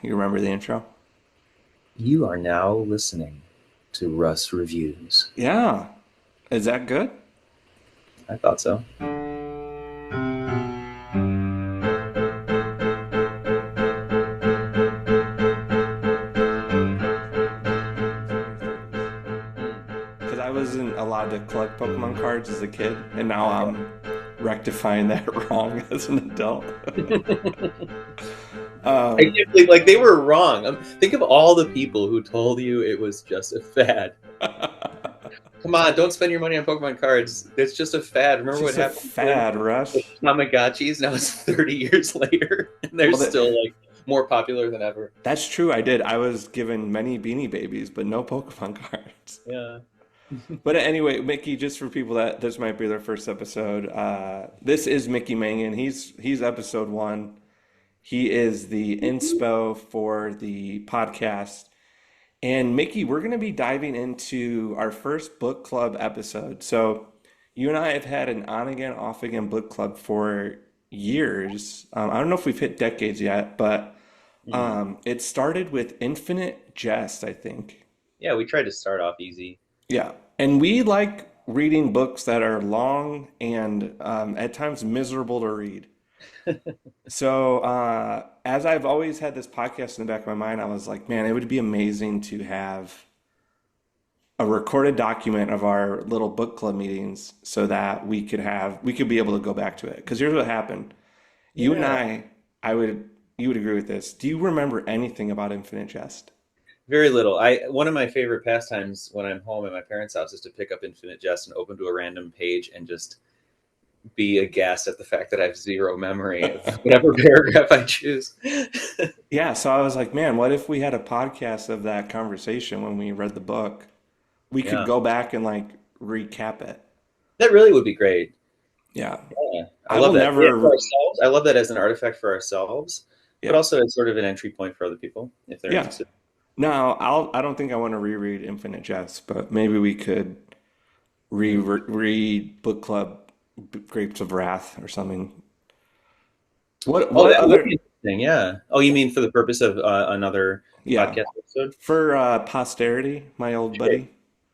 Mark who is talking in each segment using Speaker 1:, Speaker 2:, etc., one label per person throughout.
Speaker 1: You remember the intro?
Speaker 2: You are now listening to Russ Reviews.
Speaker 1: Yeah. Is that good?
Speaker 2: I thought so.
Speaker 1: Because I wasn't allowed to collect Pokemon cards as a kid, and now I'm rectifying that wrong as an adult.
Speaker 2: I can't believe, like, they were wrong. Think of all the people who told you it was just a fad. Come on, don't spend your money on Pokemon cards. It's just a fad.
Speaker 1: It's
Speaker 2: Remember what
Speaker 1: just a
Speaker 2: happened to them
Speaker 1: fad,
Speaker 2: with
Speaker 1: Rush.
Speaker 2: Tamagotchis? Now it's 30 years later, and they're
Speaker 1: Well,
Speaker 2: still like more popular than ever.
Speaker 1: that's true. I did. I was given many Beanie Babies, but no Pokemon cards.
Speaker 2: Yeah.
Speaker 1: But anyway, Mickey, just for people that this might be their first episode, this is Mickey Mangan. He's episode one. He is the inspo for the podcast. And Mickey, we're going to be diving into our first book club episode. So, you and I have had an on again, off again book club for years. I don't know if we've hit decades yet, but
Speaker 2: Mhm.
Speaker 1: it started with Infinite Jest, I think.
Speaker 2: Yeah, we tried to start off easy.
Speaker 1: Yeah. And we like reading books that are long and at times miserable to read. So, as I've always had this podcast in the back of my mind, I was like, man, it would be amazing to have a recorded document of our little book club meetings so that we could be able to go back to it. Because here's what happened. You and
Speaker 2: Yeah.
Speaker 1: I would you would agree with this. Do you remember anything about Infinite Jest?
Speaker 2: Very little. I One of my favorite pastimes when I'm home at my parents' house is to pick up Infinite Jest and open to a random page and just be aghast at the fact that I have zero memory of whatever paragraph I choose.
Speaker 1: Yeah, so I was like, man, what if we had a podcast of that conversation when we read the book? We could
Speaker 2: Yeah,
Speaker 1: go back and like recap it.
Speaker 2: that really would be great.
Speaker 1: Yeah.
Speaker 2: Yeah, I
Speaker 1: I
Speaker 2: love
Speaker 1: will
Speaker 2: that. Yeah, for
Speaker 1: never,
Speaker 2: ourselves, I love that as an artifact for ourselves, but
Speaker 1: yep.
Speaker 2: also as sort of an entry point for other people if they're
Speaker 1: Yeah.
Speaker 2: interested.
Speaker 1: No, I don't think I want to reread Infinite Jest, but maybe we could
Speaker 2: Mm.
Speaker 1: read Book Club Grapes of Wrath or something.
Speaker 2: Oh,
Speaker 1: What
Speaker 2: that would be
Speaker 1: other,
Speaker 2: interesting. Yeah. Oh, you mean for the purpose of another
Speaker 1: yeah.
Speaker 2: podcast episode?
Speaker 1: For posterity, my old
Speaker 2: Sure.
Speaker 1: buddy.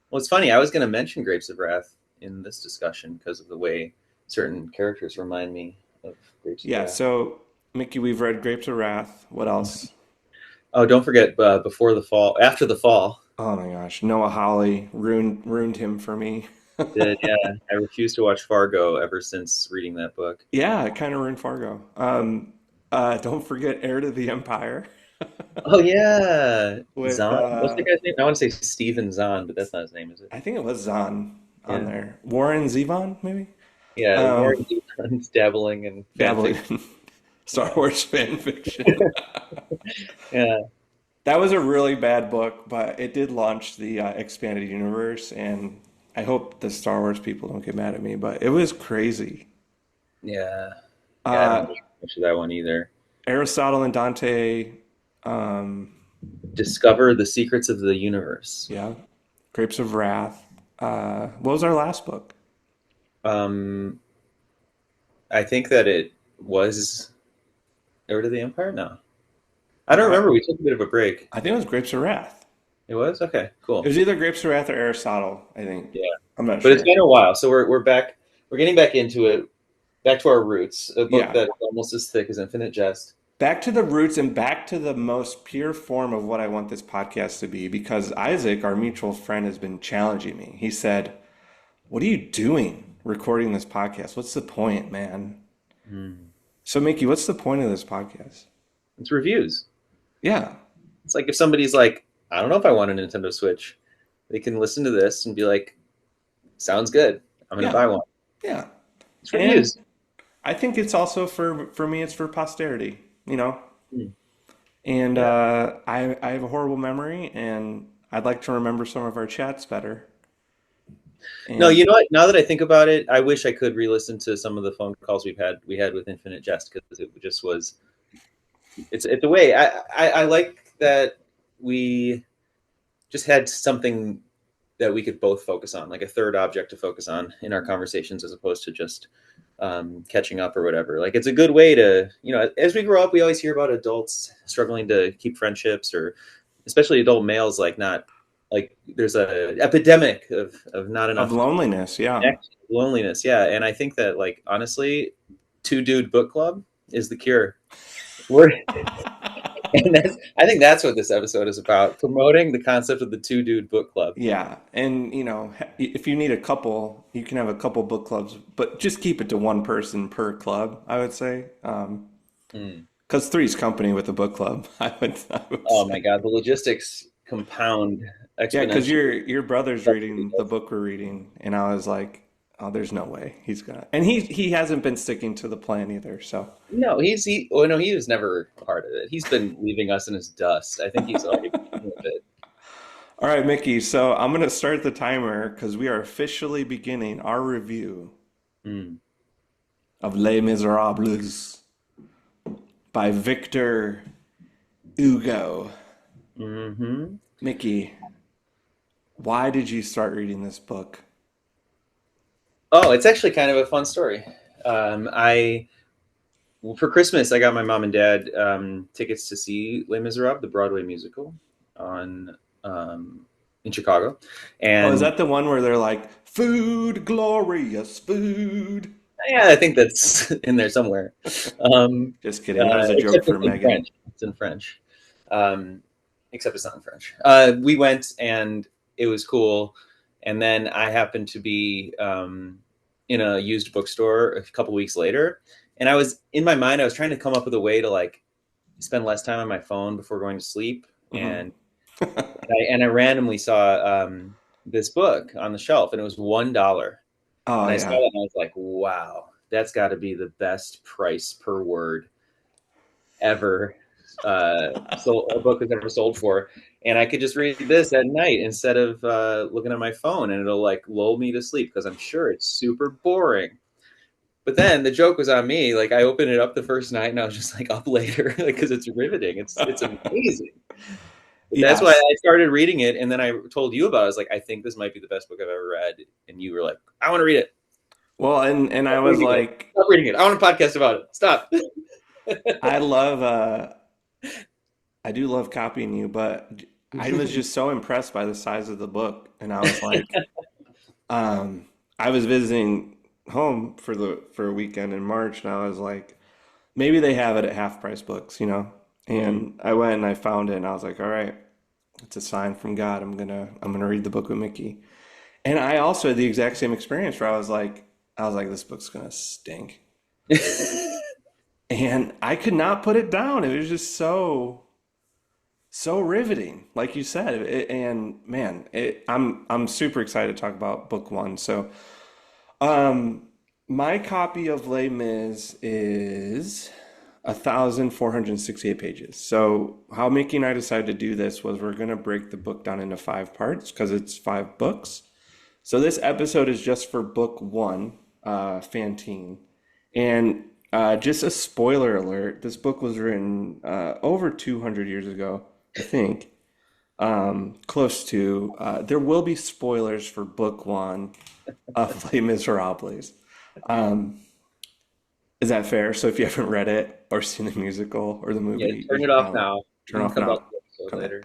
Speaker 2: Well, it's funny. I was going to mention Grapes of Wrath in this discussion because of the way certain characters remind me of Grapes of
Speaker 1: Yeah,
Speaker 2: Wrath.
Speaker 1: so Mickey, we've read Grapes of Wrath. What else?
Speaker 2: Oh, don't forget before the fall, after the fall.
Speaker 1: Oh my gosh, Noah Hawley ruined him for me.
Speaker 2: Did yeah. I refused to watch Fargo ever since reading that book.
Speaker 1: Yeah, it kind of ruined Fargo. Don't forget Heir to the Empire
Speaker 2: Oh yeah,
Speaker 1: with
Speaker 2: Zahn. What's the guy's name? I want to say Steven Zahn, but that's not his name, is it?
Speaker 1: I think it was Zahn on
Speaker 2: Yeah,
Speaker 1: there. Warren Zevon, maybe?
Speaker 2: yeah.
Speaker 1: Um,
Speaker 2: Warren Zevon's dabbling in fan
Speaker 1: dabbling
Speaker 2: fiction.
Speaker 1: in Star Wars fan fiction.
Speaker 2: Yeah,
Speaker 1: That was a really bad book, but it did launch the expanded universe, and I hope the Star Wars people don't get mad at me, but it was crazy.
Speaker 2: yeah, yeah. I don't
Speaker 1: Uh,
Speaker 2: remember much of that one either.
Speaker 1: Aristotle and Dante, um,
Speaker 2: Discover the secrets of the universe.
Speaker 1: yeah, Grapes of Wrath. What was our last book?
Speaker 2: Um, I think that it was Heir to the Empire. No, I don't
Speaker 1: I,
Speaker 2: remember. We took a bit of a break.
Speaker 1: I think it was Grapes of Wrath.
Speaker 2: It was okay,
Speaker 1: It
Speaker 2: cool.
Speaker 1: was either Grapes of Wrath or Aristotle, I think.
Speaker 2: Yeah,
Speaker 1: I'm not
Speaker 2: but it's
Speaker 1: sure.
Speaker 2: been a while, so we're back. We're getting back into it. Back to our roots. A book
Speaker 1: Yeah,
Speaker 2: that's almost as thick as Infinite Jest.
Speaker 1: back to the roots and back to the most pure form of what I want this podcast to be because Isaac, our mutual friend, has been challenging me. He said, what are you doing recording this podcast? What's the point, man?
Speaker 2: Hmm.
Speaker 1: So, Mickey, what's the point of this podcast?
Speaker 2: It's reviews.
Speaker 1: Yeah.
Speaker 2: It's like if somebody's like, I don't know if I want a Nintendo Switch, they can listen to this and be like, sounds good. I'm going to
Speaker 1: Yeah.
Speaker 2: buy one.
Speaker 1: Yeah.
Speaker 2: It's
Speaker 1: And
Speaker 2: reviews.
Speaker 1: I think it's also for me, it's for posterity, you know?
Speaker 2: Hmm.
Speaker 1: And
Speaker 2: Yeah.
Speaker 1: I have a horrible memory and I'd like to remember some of our chats better.
Speaker 2: No,
Speaker 1: And
Speaker 2: you know what? Now that I think about it, I wish I could re-listen to some of the phone calls we had with Infinite Jest because it just was. It's a way. I like that we just had something. that we could both focus on, like a third object to focus on in our conversations, as opposed to just catching up or whatever. Like it's a good way to, as we grow up, we always hear about adults struggling to keep friendships, or especially adult males, like not like there's a epidemic of not
Speaker 1: Of
Speaker 2: enough
Speaker 1: loneliness, yeah.
Speaker 2: connection, loneliness. Yeah, and I think that like honestly, two dude book club is the cure. We're and I think that's what this episode is about, promoting the concept of the two dude book club.
Speaker 1: Yeah, and if you need a couple, you can have a couple book clubs, but just keep it to one person per club, I would say.
Speaker 2: Mm.
Speaker 1: Because three's company with a book club, I would
Speaker 2: Oh my
Speaker 1: say.
Speaker 2: god, the logistics compound
Speaker 1: Yeah, because
Speaker 2: exponentially.
Speaker 1: your brother's
Speaker 2: That's
Speaker 1: reading the
Speaker 2: ridiculous.
Speaker 1: book we're reading, and I was like, oh, there's no way he's gonna. And he hasn't been sticking to the plan either. So,
Speaker 2: No, he was never part of it. He's been leaving us in his dust. I think he's already done with it.
Speaker 1: all right, Mickey. So I'm gonna start the timer because we are officially beginning our review
Speaker 2: Mm.
Speaker 1: of Les Miserables by Victor Hugo.
Speaker 2: Hmm.
Speaker 1: Mickey, why did you start reading this book?
Speaker 2: Oh, it's actually kind of a fun story. I For Christmas I got my mom and dad tickets to see Les Miserables, the Broadway musical, on in Chicago,
Speaker 1: Oh, is
Speaker 2: and
Speaker 1: that the one where they're like, food, glorious food?
Speaker 2: yeah, I think that's in there somewhere. Um,
Speaker 1: Just kidding. That was a joke
Speaker 2: Except
Speaker 1: for
Speaker 2: it's in
Speaker 1: Megan.
Speaker 2: French. It's in French. Um, Except it's not in French. We went and it was cool. And then I happened to be in a used bookstore a couple weeks later. And I was in my mind, I was trying to come up with a way to like spend less time on my phone before going to sleep.
Speaker 1: Hmm.
Speaker 2: And I randomly saw this book on the shelf, and it was $1.
Speaker 1: Oh
Speaker 2: And I saw
Speaker 1: yeah.
Speaker 2: that and I was like, wow, that's got to be the best price per word ever. So a book has ever sold for. And I could just read this at night instead of looking at my phone, and it'll like lull me to sleep because I'm sure it's super boring. But then the joke was on me. Like I opened it up the first night and I was just like up later, like because it's riveting. It's amazing. But that's why
Speaker 1: Yes.
Speaker 2: I started reading it, and then I told you about it. I was like, I think this might be the best book I've ever read, and you were like, I want to read it.
Speaker 1: Well, and I
Speaker 2: Stop
Speaker 1: was
Speaker 2: reading it.
Speaker 1: like,
Speaker 2: Stop reading it. I want a podcast about it. Stop.
Speaker 1: I love I do love copying you, but I was just so impressed by the size of the book, and I was like, I was visiting home for a weekend in March, and I was like, maybe they have it at half price books.
Speaker 2: Mm.
Speaker 1: And I went and I found it, and I was like, all right, it's a sign from God. I'm gonna read the book with Mickey. And I also had the exact same experience where I was like, this book's gonna stink. And I could not put it down. It was just so riveting, like you said. And man, I'm super excited to talk about book one. So, um, my copy of Les Mis is 1,468 pages. So, how Mickey and I decided to do this was we're gonna break the book down into five parts because it's five books. So this episode is just for book one, Fantine. And just a spoiler alert, this book was written over 200 years ago, I think. Close to. There will be spoilers for book one of Les Miserables. Um, is that fair? So if you haven't read it or seen the musical or the
Speaker 2: Yeah,
Speaker 1: movie, you
Speaker 2: turn it
Speaker 1: can
Speaker 2: off
Speaker 1: kind of
Speaker 2: now.
Speaker 1: turn
Speaker 2: You can
Speaker 1: off
Speaker 2: come back
Speaker 1: now.
Speaker 2: to the episode
Speaker 1: Okay.
Speaker 2: later.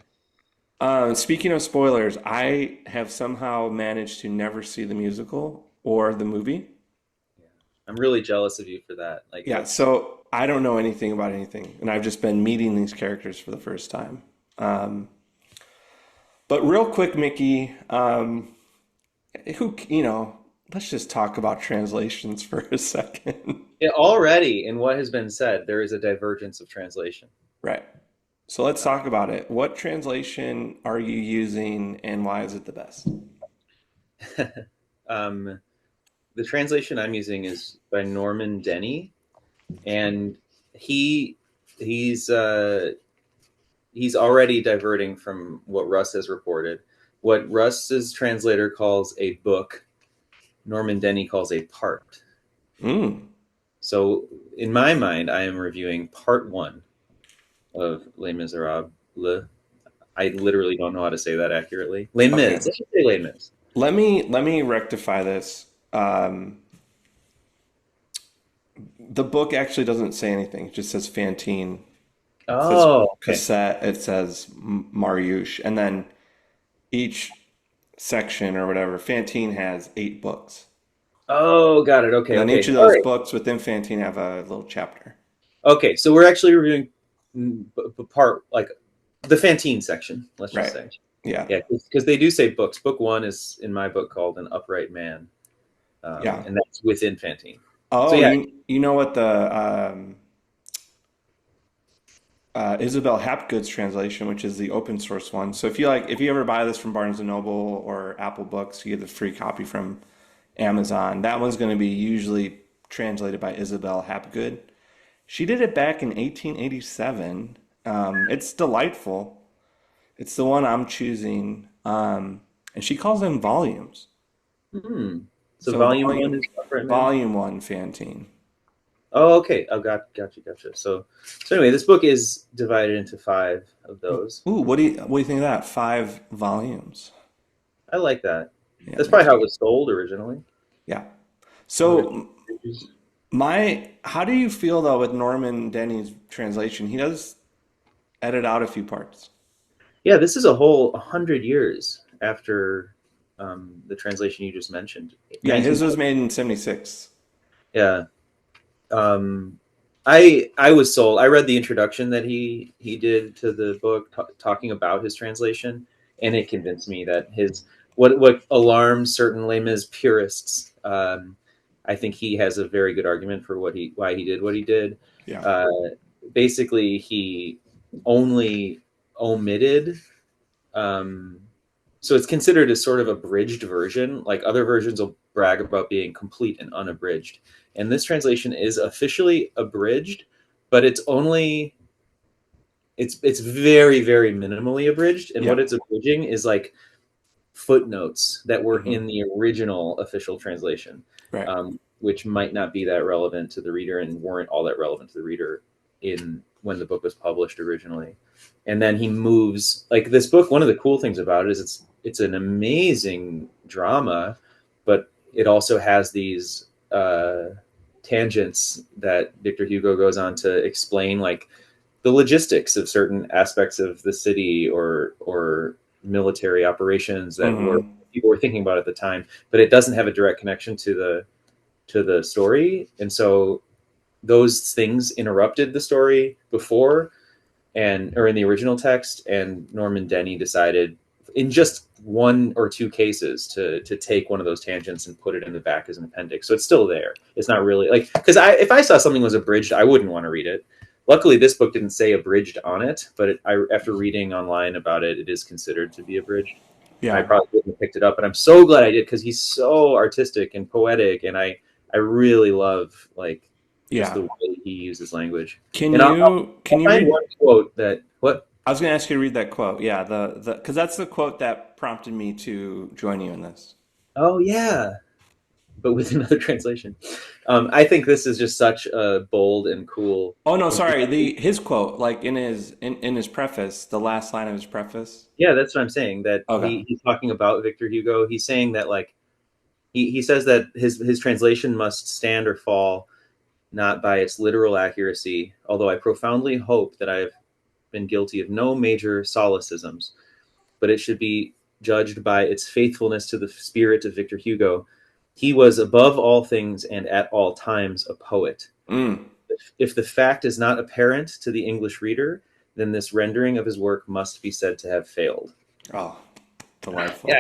Speaker 1: Speaking of spoilers, I have somehow managed to never see the musical or the movie.
Speaker 2: Yeah. I'm really jealous of you for that. Like
Speaker 1: Yeah,
Speaker 2: that's
Speaker 1: so I don't know anything about anything, and I've just been meeting these characters for the first time. Um, but real quick, Mickey, let's just talk about translations for a second.
Speaker 2: yeah, already in what has been said, there is a divergence of translation.
Speaker 1: Right. So let's talk about it. What translation are you using, and why is it the best?
Speaker 2: um, the translation I'm using is by Norman Denny, and he he's he's already diverting from what Russ has reported. What Russ's translator calls a book, Norman Denny calls a part.
Speaker 1: Mm.
Speaker 2: So in my mind, I am reviewing part one of Les Miserables. I literally don't know how to say that accurately. Les
Speaker 1: Okay.
Speaker 2: Mis. Let's just say Les Mis.
Speaker 1: Let me rectify this. The book actually doesn't say anything. It just says Fantine. It says
Speaker 2: Oh, okay.
Speaker 1: cassette. It says Mariusz, and then each section or whatever, Fantine has 8 books,
Speaker 2: Oh, got it.
Speaker 1: and
Speaker 2: Okay,
Speaker 1: then each
Speaker 2: okay.
Speaker 1: of
Speaker 2: All
Speaker 1: those
Speaker 2: right.
Speaker 1: books within Fantine have a little chapter.
Speaker 2: Okay, so we're actually reviewing part like the Fantine section, let's just
Speaker 1: Right.
Speaker 2: say.
Speaker 1: Yeah.
Speaker 2: Yeah, because they do say books. Book one is in my book called An Upright Man,
Speaker 1: Yeah.
Speaker 2: and that's within Fantine. So
Speaker 1: Oh,
Speaker 2: yeah,
Speaker 1: you know what the Isabel Hapgood's translation, which is the open source one. So if you ever buy this from Barnes and Noble or Apple Books, you get the free copy from Amazon. That one's going to be usually translated by Isabel Hapgood. She did it back in 1887. It's delightful. It's the one I'm choosing, and she calls them volumes.
Speaker 2: hmm. So
Speaker 1: So
Speaker 2: volume one is Upright Man.
Speaker 1: volume one Fantine.
Speaker 2: Oh, okay. Oh, gotcha. So anyway, this book is divided into five of those.
Speaker 1: Ooh, what do you think of that? 5 volumes.
Speaker 2: I like that.
Speaker 1: Yeah,
Speaker 2: That's
Speaker 1: me
Speaker 2: probably how
Speaker 1: too.
Speaker 2: it was sold originally.
Speaker 1: Yeah.
Speaker 2: 150
Speaker 1: So
Speaker 2: pages.
Speaker 1: how do you feel though with Norman Denny's translation? He does edit out a few parts.
Speaker 2: Yeah, this is a whole 100 years after the translation you just mentioned,
Speaker 1: Yeah, his
Speaker 2: 19.
Speaker 1: was made in 76.
Speaker 2: Yeah, um, I was sold. I read the introduction that he did to the book, talking about his translation, and it convinced me that his what alarms certain Les Mis purists. I think he has a very good argument for why he did what he did.
Speaker 1: Yeah.
Speaker 2: Uh, Basically, he only omitted. Um, so it's considered as sort of abridged version. Like other versions will brag about being complete and unabridged, and this translation is officially abridged, but it's very minimally abridged. And what
Speaker 1: Yeah.
Speaker 2: it's abridging is like footnotes that were
Speaker 1: Hmm.
Speaker 2: in the original official translation,
Speaker 1: Right.
Speaker 2: which might not be that relevant to the reader and weren't all that relevant to the reader in when the book was published originally. And then he moves like this book. One of the cool things about it is it's an amazing drama, but it also has these tangents that Victor Hugo goes on to explain, like the logistics of certain aspects of the city or military operations that were
Speaker 1: Hmm.
Speaker 2: people were thinking about at the time, but it doesn't have a direct connection to the story, and so those things interrupted the story before and or in the original text, and Norman Denny decided in just one or two cases to take one of those tangents and put it in the back as an appendix. So it's still there. It's not really like because if I saw something was abridged, I wouldn't want to read it. Luckily, this book didn't say abridged on it, but after reading online about it, it is considered to be abridged. And I
Speaker 1: Yeah.
Speaker 2: probably wouldn't have picked it up, but I'm so glad I did because he's so artistic and poetic, and I really love like just
Speaker 1: Yeah.
Speaker 2: the way he uses language.
Speaker 1: Can
Speaker 2: And
Speaker 1: you
Speaker 2: I'll
Speaker 1: can you
Speaker 2: find
Speaker 1: read?
Speaker 2: one quote that what.
Speaker 1: I was going to ask you to read that quote. Yeah, the because that's the quote that prompted me to join you in this.
Speaker 2: Oh yeah, but with another translation. I think this is just such a bold and cool.
Speaker 1: Oh no, sorry. The his quote, like in his preface, the last line of his preface.
Speaker 2: Yeah, that's what I'm saying. That
Speaker 1: Okay.
Speaker 2: he's talking about Victor Hugo. He's saying that like he says that his translation must stand or fall not by its literal accuracy. Although I profoundly hope that I have been guilty of no major solecisms, but it should be judged by its faithfulness to the spirit of Victor Hugo. He was above all things and at all times a poet.
Speaker 1: Mm.
Speaker 2: If the fact is not apparent to the English reader, then this rendering of his work must be said to have failed.
Speaker 1: Oh,
Speaker 2: Yeah,
Speaker 1: delightful.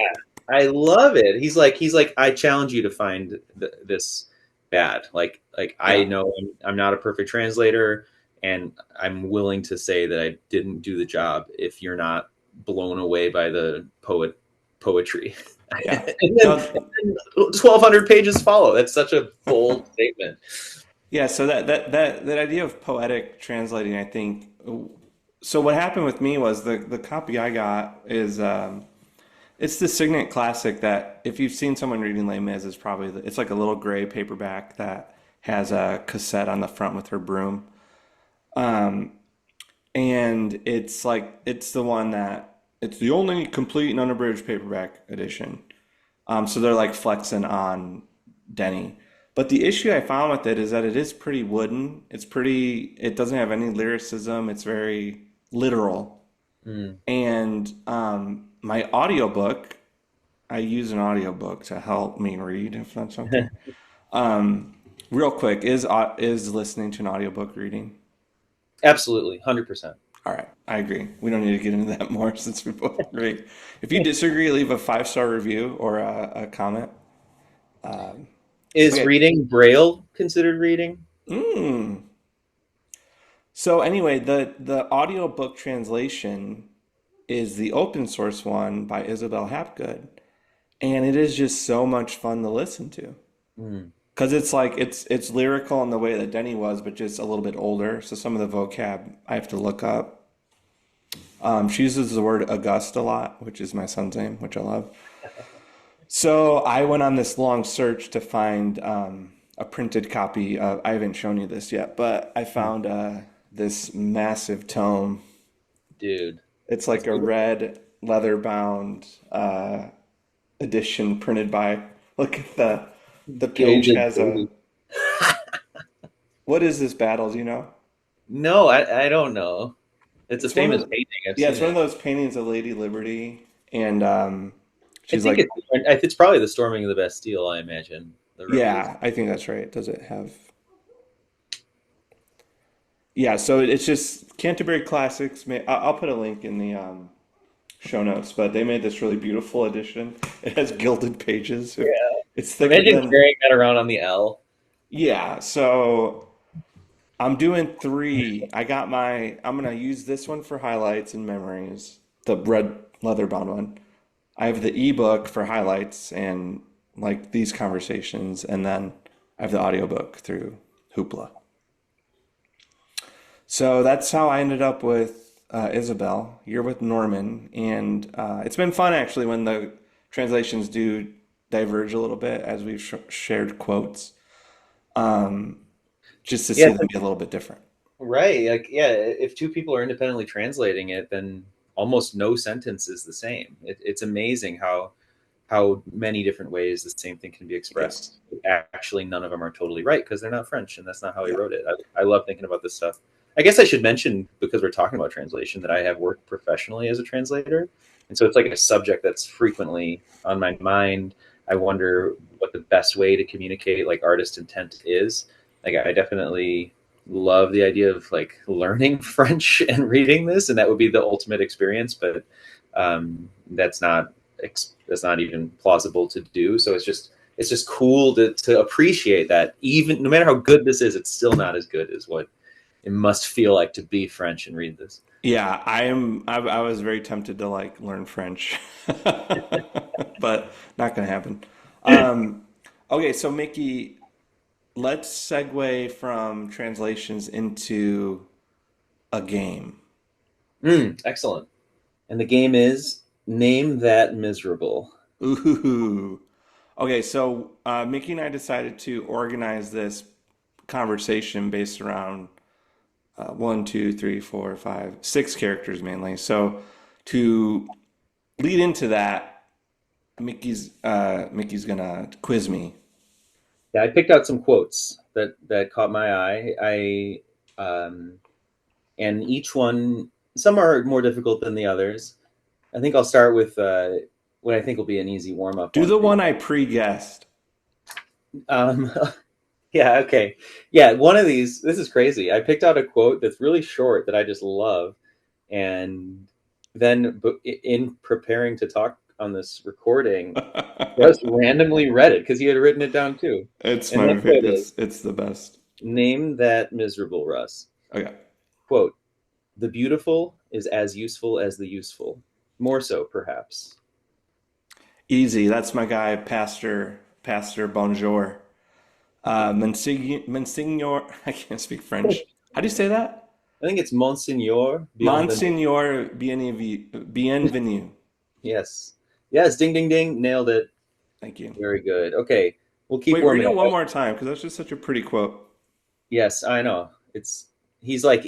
Speaker 2: I love it. He's like I challenge you to find this bad. Like I
Speaker 1: Yeah.
Speaker 2: know I'm not a perfect translator, and I'm willing to say that I didn't do the job if you're not blown away by the poetry.
Speaker 1: Yeah.
Speaker 2: And
Speaker 1: No,
Speaker 2: then 1,200 pages follow. That's such a bold statement.
Speaker 1: yeah, so that idea of poetic translating, I think. So what happened with me was the copy I got is it's the Signet Classic that if you've seen someone reading Les Mis, is probably it's like a little gray paperback that has a cassette on the front with her broom, and it's like it's the one that It's the only complete and unabridged paperback edition. So they're like flexing on Denny. But the issue I found with it is that it is pretty wooden. It doesn't have any lyricism. It's very literal.
Speaker 2: Mm.
Speaker 1: And my audiobook, I use an audiobook to help me read, if that's okay. Real quick, is listening to an audiobook reading?
Speaker 2: Absolutely, 100%.
Speaker 1: All right, I agree. We don't need to get into that more since we both agree. If you disagree, leave a 5-star review or a comment.
Speaker 2: Is
Speaker 1: Okay.
Speaker 2: reading Braille considered reading?
Speaker 1: Mm. So anyway, the audiobook translation is the open source one by Isabel Hapgood, and it is just so much fun to listen to.
Speaker 2: Mm.
Speaker 1: Because it's like it's lyrical in the way that Denny was, but just a little bit older. So some of the vocab I have to look up. She uses the word August a lot, which is my son's name, which I love. So I went on this long search to find a printed copy of, I haven't shown you this yet, but I found this massive tome.
Speaker 2: Dude,
Speaker 1: It's
Speaker 2: that's
Speaker 1: like a
Speaker 2: beautiful.
Speaker 1: red leather bound edition printed by, look at the page
Speaker 2: Gilded
Speaker 1: has a,
Speaker 2: baby.
Speaker 1: what is this battle, do you know?
Speaker 2: No, I don't know. It's a
Speaker 1: It's one
Speaker 2: famous
Speaker 1: of,
Speaker 2: painting. I've
Speaker 1: yeah,
Speaker 2: seen
Speaker 1: it's one
Speaker 2: it.
Speaker 1: of those paintings of Lady Liberty, and
Speaker 2: I
Speaker 1: she's
Speaker 2: think
Speaker 1: like,
Speaker 2: it's probably the storming of the Bastille. I imagine the revolution.
Speaker 1: yeah, I think that's right. Does it have? Yeah, so it's just Canterbury Classics. I'll put a link in the show notes, but they made this really beautiful edition. It has gilded pages.
Speaker 2: Yeah.
Speaker 1: It's thicker
Speaker 2: Imagine
Speaker 1: than,
Speaker 2: carrying that around on the L.
Speaker 1: yeah. So I'm doing three. I'm gonna use this one for highlights and memories, the red leather bound one. I have the ebook for highlights and like these conversations, and then I have the audiobook through Hoopla. So that's how I ended up with Isabel. You're with Norman, and it's been fun actually when the translations do diverge a little bit as we've shared quotes, just to
Speaker 2: Yeah,
Speaker 1: see them be a little bit different.
Speaker 2: right. Like, yeah, if two people are independently translating it, then almost no sentence is the same. It's amazing how many different ways the same thing can be
Speaker 1: Yeah,
Speaker 2: expressed. Actually, none of them are totally right because they're not French, and that's not how he
Speaker 1: yeah,
Speaker 2: wrote it. I love thinking about this stuff. I guess I should mention, because we're talking about translation, that I have worked professionally as a translator, and so it's like a subject that's frequently on my mind. I wonder what the best way to communicate like artist intent is. Like, I definitely love the idea of like learning French and reading this, and that would be the ultimate experience. But that's not even plausible to do. So it's just cool to appreciate that even no matter how good this is, it's still not as good as what it must feel like to be French and read this.
Speaker 1: yeah. I was very tempted to like learn French, but not gonna happen. Um, okay, so Mickey, let's segue from translations into a game.
Speaker 2: Excellent. And the game is Name That Miserable.
Speaker 1: Ooh. Okay, so Mickey and I decided to organize this conversation based around one, two, three, four, five, six characters mainly. So to lead into that, Mickey's gonna quiz me.
Speaker 2: Yeah, I picked out some quotes that caught my eye. And each one, some are more difficult than the others. I think I'll start with what I think will be an easy warm up
Speaker 1: Do
Speaker 2: one
Speaker 1: the
Speaker 2: for you.
Speaker 1: one I pre-guessed.
Speaker 2: Um, yeah, okay. Yeah, one of these, this is crazy. I picked out a quote that's really short that I just love. And then in preparing to talk on this recording, just randomly read it because he had written it down too.
Speaker 1: It's
Speaker 2: And
Speaker 1: my
Speaker 2: that quote is
Speaker 1: it's the best.
Speaker 2: Name that miserable, Russ.
Speaker 1: Okay,
Speaker 2: Quote, the beautiful is as useful as the useful. More so, perhaps.
Speaker 1: easy. That's my guy, Pastor Bonjour. Monsignor. I can't speak French. How do you say that?
Speaker 2: I think it's Monseigneur Bienvenu.
Speaker 1: Monsignor Bienvenu.
Speaker 2: Yes. Yes, ding, ding, ding. Nailed it.
Speaker 1: Thank you.
Speaker 2: Very good. Okay, we'll keep
Speaker 1: Wait, read
Speaker 2: warming
Speaker 1: it
Speaker 2: up.
Speaker 1: one more time because that's just such a pretty quote.
Speaker 2: Yes, I know. He's like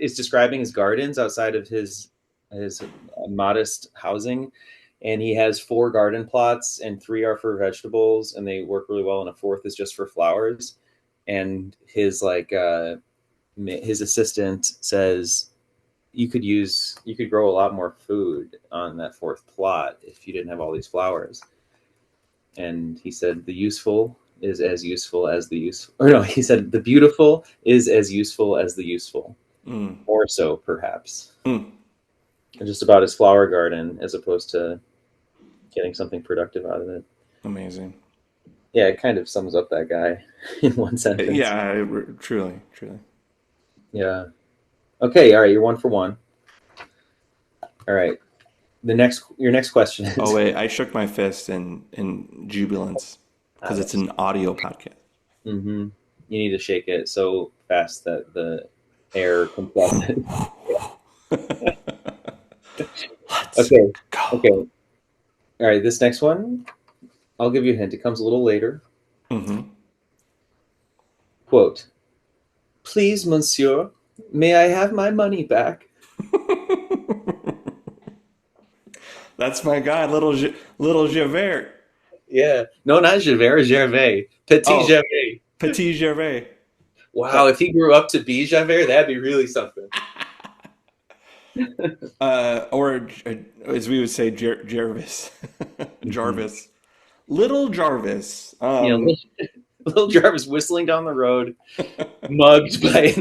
Speaker 2: is describing his gardens outside of his his modest housing, and he has 4 garden plots, and 3 are for vegetables, and they work really well, and a fourth is just for flowers. And his his assistant says you could grow a lot more food on that fourth plot if you didn't have all these flowers. And he said the useful is as useful as the useful, or no, he said the beautiful is as useful as the useful,
Speaker 1: Mm.
Speaker 2: or so perhaps.
Speaker 1: Mm.
Speaker 2: And just about his flower garden as opposed to getting something productive out of it.
Speaker 1: Amazing.
Speaker 2: Yeah, it kind of sums up that guy in one sentence.
Speaker 1: Yeah, truly, truly.
Speaker 2: Yeah. Okay, all right, you're 1 for 1. All right. Your next question
Speaker 1: Oh
Speaker 2: is
Speaker 1: wait, I shook my fist in jubilance because it's
Speaker 2: that's
Speaker 1: an audio podcast.
Speaker 2: you need to shake it so fast that the air compresses.
Speaker 1: Let's
Speaker 2: Okay. Okay.
Speaker 1: go.
Speaker 2: All right, this next one, I'll give you a hint. It comes a little later.
Speaker 1: Hmm.
Speaker 2: Quote, please, monsieur, may I have my money back?
Speaker 1: That's my guy, little Javert.
Speaker 2: Yeah. No, not Javert, Gervais. Petit
Speaker 1: Oh,
Speaker 2: Gervais.
Speaker 1: Petit Gervais.
Speaker 2: Wow,
Speaker 1: That
Speaker 2: if he grew up to be Javert, that'd be really something.
Speaker 1: or as we would say, Jarvis,
Speaker 2: Mhm.
Speaker 1: Jarvis, little Jarvis.
Speaker 2: You know, little Jarvis whistling down the road, mugged by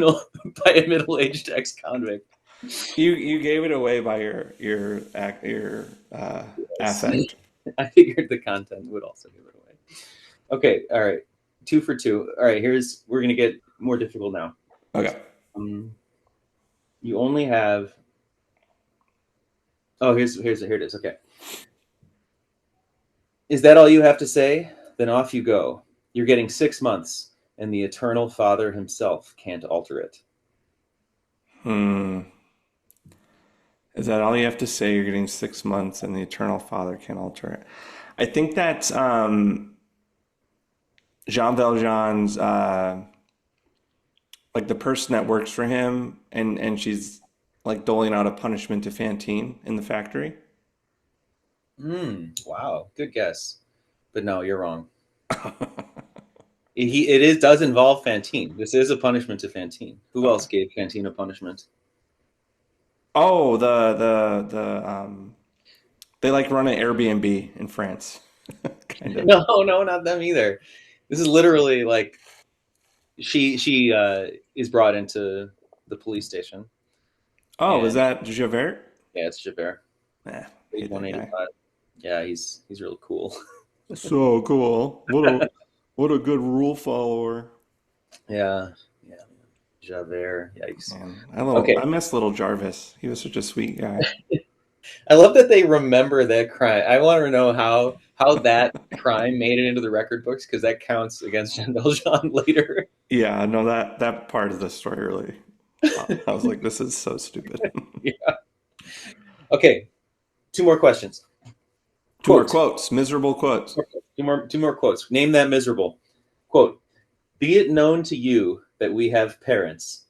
Speaker 2: by a middle-aged ex-convict.
Speaker 1: You gave it away by your
Speaker 2: Yes.
Speaker 1: affect.
Speaker 2: I figured the content would also give it away. Okay, all right. 2 for 2. All right, we're gonna get more difficult now.
Speaker 1: Okay.
Speaker 2: Um, you only have. Oh, here it is. Okay. Is that all you have to say? Then off you go. You're getting 6 months, and the Eternal Father himself can't alter it.
Speaker 1: Hmm. Is that all you have to say? You're getting 6 months, and the Eternal Father can't alter it. I think that's Jean Valjean's like the person that works for him, and she's like doling out a punishment to Fantine in the factory.
Speaker 2: Wow, good guess. But no, you're wrong. It does involve Fantine. This is a punishment to Fantine. Who
Speaker 1: Okay.
Speaker 2: else gave Fantine a punishment?
Speaker 1: Oh, the they like run an Airbnb in France, kind of.
Speaker 2: No, no, not them either. This is literally like she is brought into the police station,
Speaker 1: Oh, was
Speaker 2: and
Speaker 1: that Javert?
Speaker 2: yeah, it's Javert,
Speaker 1: Nah,
Speaker 2: page
Speaker 1: hate that guy.
Speaker 2: 185. Yeah, he's real cool.
Speaker 1: So cool. What a good rule follower.
Speaker 2: Yeah, yeah, Javert. Yikes.
Speaker 1: Man,
Speaker 2: Okay,
Speaker 1: I miss little Jarvis. He was such a sweet guy.
Speaker 2: I love that they remember that crime. I want to know how that crime made it into the record books because that counts against Jean Valjean later.
Speaker 1: Yeah, no, that part of the story really. I was like, this is so stupid.
Speaker 2: Yeah. Okay, 2 more questions.
Speaker 1: Two more
Speaker 2: Quote.
Speaker 1: quotes, miserable quotes.
Speaker 2: Two more quotes. Name that miserable. Quote. Be it known to you that we have parents.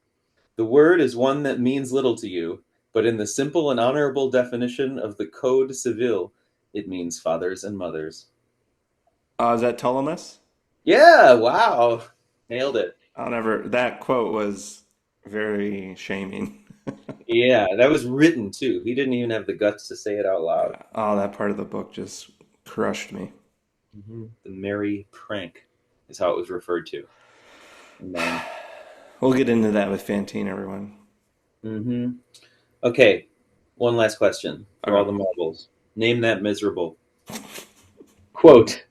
Speaker 2: The word is one that means little to you, but in the simple and honorable definition of the Code Civil, it means fathers and mothers.
Speaker 1: Is that Ptolemus?
Speaker 2: Yeah, wow. Nailed it.
Speaker 1: I'll never. That quote was very shaming.
Speaker 2: Yeah, that was written too. He didn't even have the guts to say it out loud.
Speaker 1: Oh, that part of the book just crushed me.
Speaker 2: The merry prank is how it was referred to. And then,
Speaker 1: We'll get into that with Fantine, everyone.
Speaker 2: hmm okay, one last question for all
Speaker 1: Okay.
Speaker 2: the marbles. Name that miserable. Quote.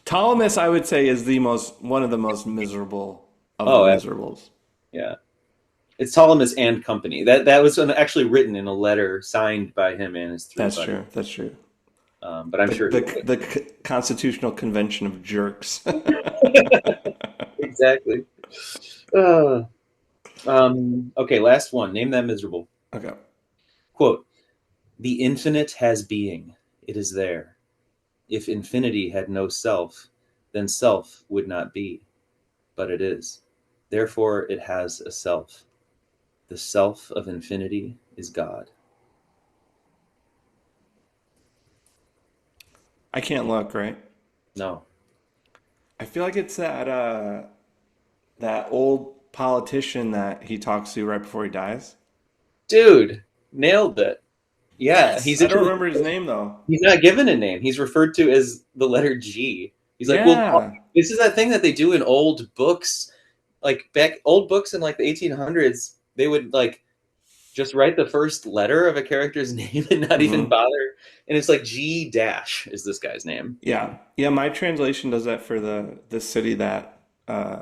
Speaker 1: Ptolemus, I would say, is the most one of the most miserable of the
Speaker 2: Oh,
Speaker 1: miserables.
Speaker 2: yeah. It's Ptolemus and Company. That was actually written in a letter signed by him and his 3 buddies.
Speaker 1: That's true.
Speaker 2: But I'm
Speaker 1: The
Speaker 2: sure he
Speaker 1: the the Constitutional Convention of Jerks.
Speaker 2: exactly. Uh, okay, last one. Name that miserable.
Speaker 1: Okay.
Speaker 2: Quote: the infinite has being. It is there. If infinity had no self, then self would not be. But it is. Therefore, it has a self. The self of infinity is God.
Speaker 1: I can't look, right?
Speaker 2: No.
Speaker 1: I feel like it's that old politician that he talks to right before he dies.
Speaker 2: Dude, nailed it. Yeah,
Speaker 1: Yes, I don't remember his name though.
Speaker 2: he's not given a name. He's referred to as the letter G. He's like, well,
Speaker 1: Yeah.
Speaker 2: this is that thing that they do in old books, like back old books in like the 1800s. They would like just write the first letter of a character's name and not even
Speaker 1: Hmm.
Speaker 2: bother. And it's like G dash is this guy's name.
Speaker 1: Yeah. Yeah, my translation does that for the city that uh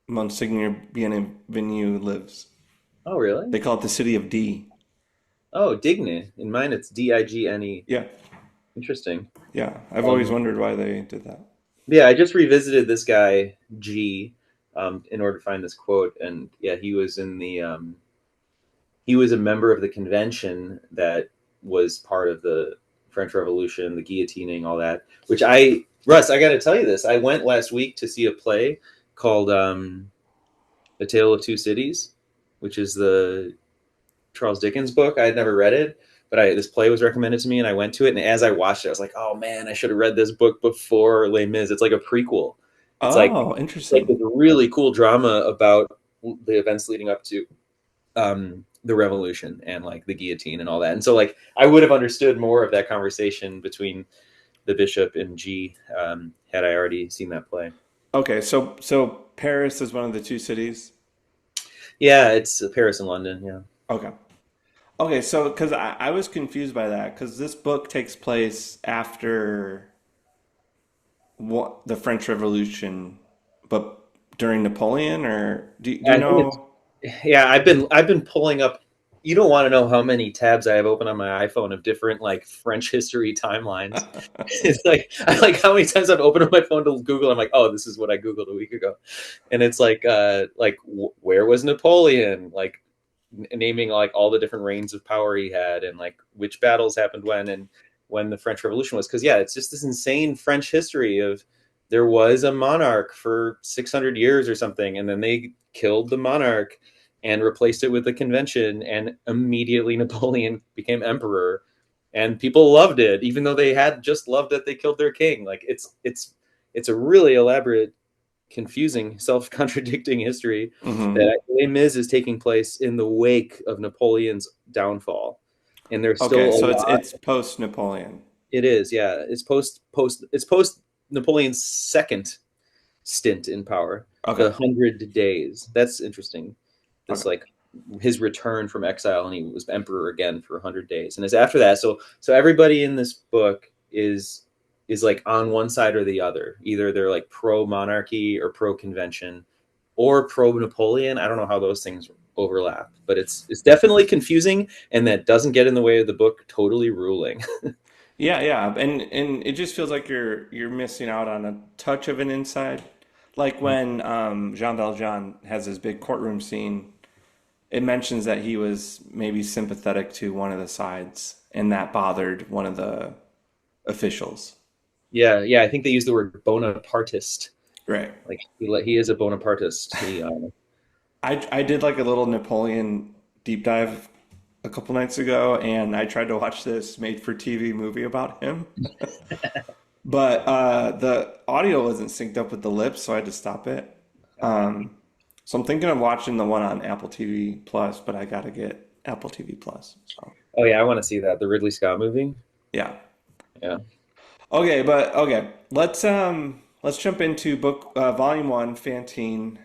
Speaker 1: Monsignor Bienvenu lives.
Speaker 2: Oh, really?
Speaker 1: They call it the city of D.
Speaker 2: Oh, Digne. In mine, it's Digne.
Speaker 1: Yeah.
Speaker 2: Interesting.
Speaker 1: Yeah. I've always
Speaker 2: Um,
Speaker 1: wondered why they did that.
Speaker 2: yeah, I just revisited this guy G in order to find this quote, and yeah, he was a member of the convention that was part of the French Revolution, the guillotining, all that. Which Russ, I got to tell you this. I went last week to see a play called "A Tale of Two Cities," which is the Charles Dickens book. I had never read it, but this play was recommended to me, and I went to it. And as I watched it, I was like, "Oh man, I should have read this book before Les Mis." It's like a prequel. It's
Speaker 1: Oh,
Speaker 2: like
Speaker 1: interesting.
Speaker 2: this really cool drama about the events leading up to the revolution and like the guillotine and all that. And so like I would have understood more of that conversation between the bishop and G had I already seen that play.
Speaker 1: Okay, so Paris is one of the two cities.
Speaker 2: Yeah, it's Paris and London. Yeah.
Speaker 1: Okay. Okay, so because I was confused by that because this book takes place after what the French Revolution, but during Napoleon, or do you
Speaker 2: I think it's
Speaker 1: know?
Speaker 2: yeah. I've been pulling up. You don't want to know how many tabs I have open on my iPhone of different like French history timelines. It's like I like how many times I've opened up my phone to Google. I'm like, oh, this is what I googled a week ago, and it's like where was Napoleon? Like naming like all the different reigns of power he had and like which battles happened when and when the French Revolution was. Because yeah, it's just this insane French history of there was a monarch for 600 years or something, and then they killed the monarch and replaced it with a convention, and immediately Napoleon became emperor, and people loved it, even though they had just loved that they killed their king. Like it's a really elaborate, confusing, self-contradicting history
Speaker 1: Hmm.
Speaker 2: that Les Mis is taking place in the wake of Napoleon's downfall, and there's still
Speaker 1: Okay,
Speaker 2: a
Speaker 1: so
Speaker 2: lot.
Speaker 1: it's post Napoleon.
Speaker 2: It is, yeah. It's post Napoleon's second stint in power,
Speaker 1: Okay,
Speaker 2: the 100 days. That's interesting. This
Speaker 1: okay,
Speaker 2: like his return from exile, and he was emperor again for 100 days, and it's after that. So everybody in this book is like on one side or the other. Either they're like pro monarchy or pro convention or pro Napoleon. I don't know how those things overlap, but it's definitely confusing, and that doesn't get in the way of the book totally ruling.
Speaker 1: yeah, yeah, and it just feels like you're missing out on a touch of an insight, like when Jean Valjean has his big courtroom scene. It mentions that he was maybe sympathetic to one of the sides, and that bothered one of the officials.
Speaker 2: Yeah, yeah. I think they use the word Bonapartist.
Speaker 1: Right.
Speaker 2: Like he is a Bonapartist.
Speaker 1: I did like a little Napoleon deep dive a couple nights ago, and I tried to watch this made-for-TV movie about him, but the audio wasn't synced up with the lips, so I had to stop it. Um, so I'm thinking of watching the one on Apple TV Plus, but I gotta get Apple TV Plus. So
Speaker 2: Oh yeah, I want to see that the Ridley Scott movie.
Speaker 1: yeah.
Speaker 2: Yeah,
Speaker 1: Okay, but okay, let's jump into book volume one, Fantine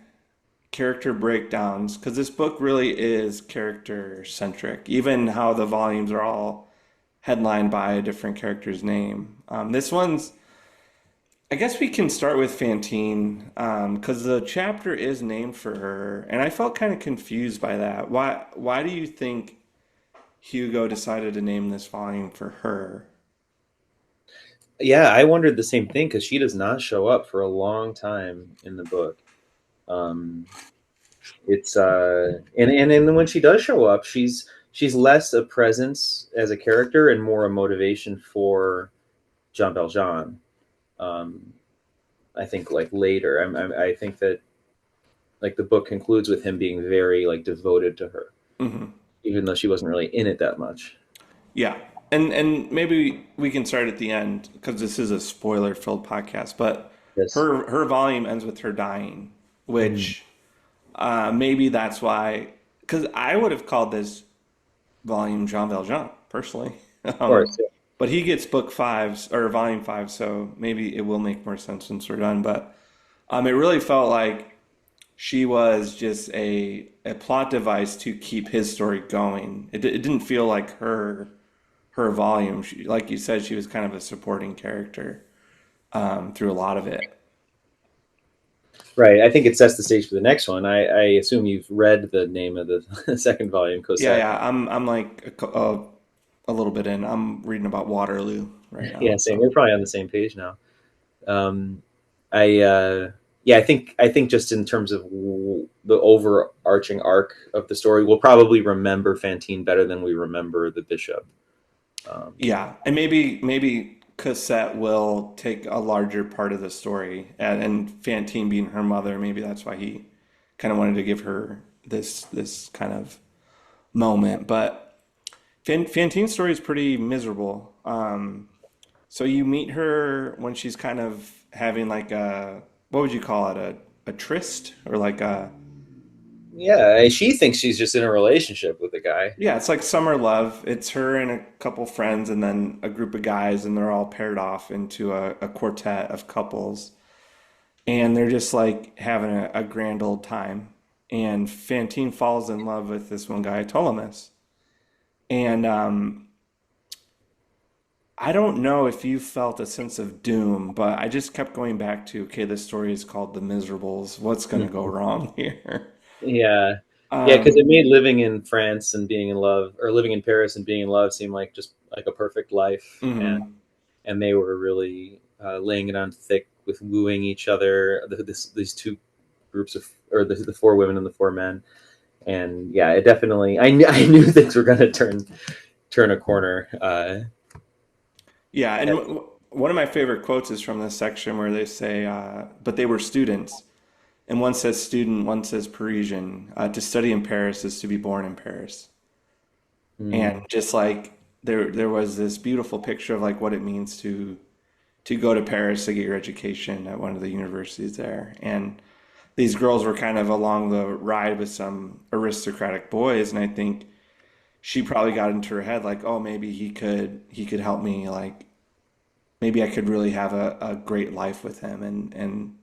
Speaker 1: character breakdowns, because this book really is character centric. Even how the volumes are all headlined by a different character's name. This one's, I guess we can start with Fantine, because the chapter is named for her, and I felt kind of confused by that. Why do you think Hugo decided to name this volume for her?
Speaker 2: yeah. I wondered the same thing because she does not show up for a long time in the book. Um, it's and then when she does show up, she's less a presence as a character and more a motivation for Jean Valjean. Um, I think like later, I think that like the book concludes with him being very like devoted to her,
Speaker 1: Hmm.
Speaker 2: even though she wasn't really in it that much.
Speaker 1: Yeah. and maybe we can start at the end because this is a spoiler-filled podcast. But
Speaker 2: Yes.
Speaker 1: her volume ends with her dying,
Speaker 2: Mhm.
Speaker 1: which maybe that's why. Because I would have called this volume Jean Valjean personally,
Speaker 2: Of
Speaker 1: um,
Speaker 2: course. Yeah.
Speaker 1: but he gets book fives or volume five, so maybe it will make more sense once we're done. But it really felt like she was just a plot device to keep his story going. It didn't feel like her volume. She, like you said, she was kind of a supporting character through a lot of it.
Speaker 2: Right. I think it sets the stage for the next one. I assume you've read the name of the second volume,
Speaker 1: Yeah,
Speaker 2: Cosette.
Speaker 1: yeah. I'm like a little bit in. I'm reading about Waterloo right
Speaker 2: Yeah,
Speaker 1: now.
Speaker 2: same.
Speaker 1: So
Speaker 2: We're probably on the same page now. Um, I yeah, I think just in terms of the overarching arc of the story, we'll probably remember Fantine better than we remember the bishop. Um,
Speaker 1: yeah, and maybe Cosette will take a larger part of the story, and Fantine being her mother, maybe that's why he kind of wanted to give her this kind of moment. But Fantine's story is pretty miserable. So you meet her when she's kind of having like a what would you call it a tryst or like a
Speaker 2: yeah, she thinks she's just in a relationship with the guy.
Speaker 1: yeah, it's like summer love. It's her and a couple friends and then a group of guys and they're all paired off into a quartet of couples and they're just like having a grand old time. And Fantine falls in love with this one guy, Ptolemus. And I don't know if you felt a sense of doom, but I just kept going back to, okay, this story is called The Miserables. What's going to go
Speaker 2: Mhm.
Speaker 1: wrong here?
Speaker 2: Yeah, yeah, because it
Speaker 1: Um,
Speaker 2: made living in France and being in love, or living in Paris and being in love, seem like just like a perfect life,
Speaker 1: mhm.
Speaker 2: and they were really laying it on thick with wooing each other. These two groups of, or the four women and the four men, and yeah, it definitely. I knew things were going to turn a corner.
Speaker 1: Yeah, and one of my favorite quotes is from this section where they say, but they were students. And one says student, one says Parisian. To study in Paris is to be born in Paris. And
Speaker 2: Mm,
Speaker 1: just like there was this beautiful picture of like what it means to go to Paris to get your education at one of the universities there. And these girls were kind of along the ride with some aristocratic boys, and I think she probably got into her head like, oh, maybe he could help me, like maybe I could really have a great life with him. And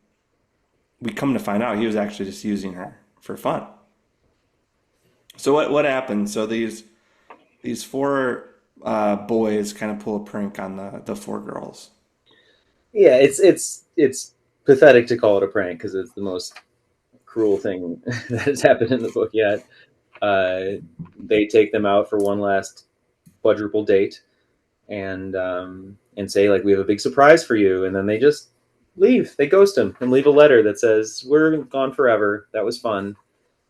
Speaker 1: we come to find out he was actually just using her for fun. So what happened? So these four boys kind of pull a prank on the four girls.
Speaker 2: yeah, it's pathetic to call it a prank because it's the most cruel thing that has happened in the book yet. Uh, they take them out for one last quadruple date and say like we have a big surprise for you, and then they just leave. They ghost him and leave a letter that says we're gone forever. That was fun,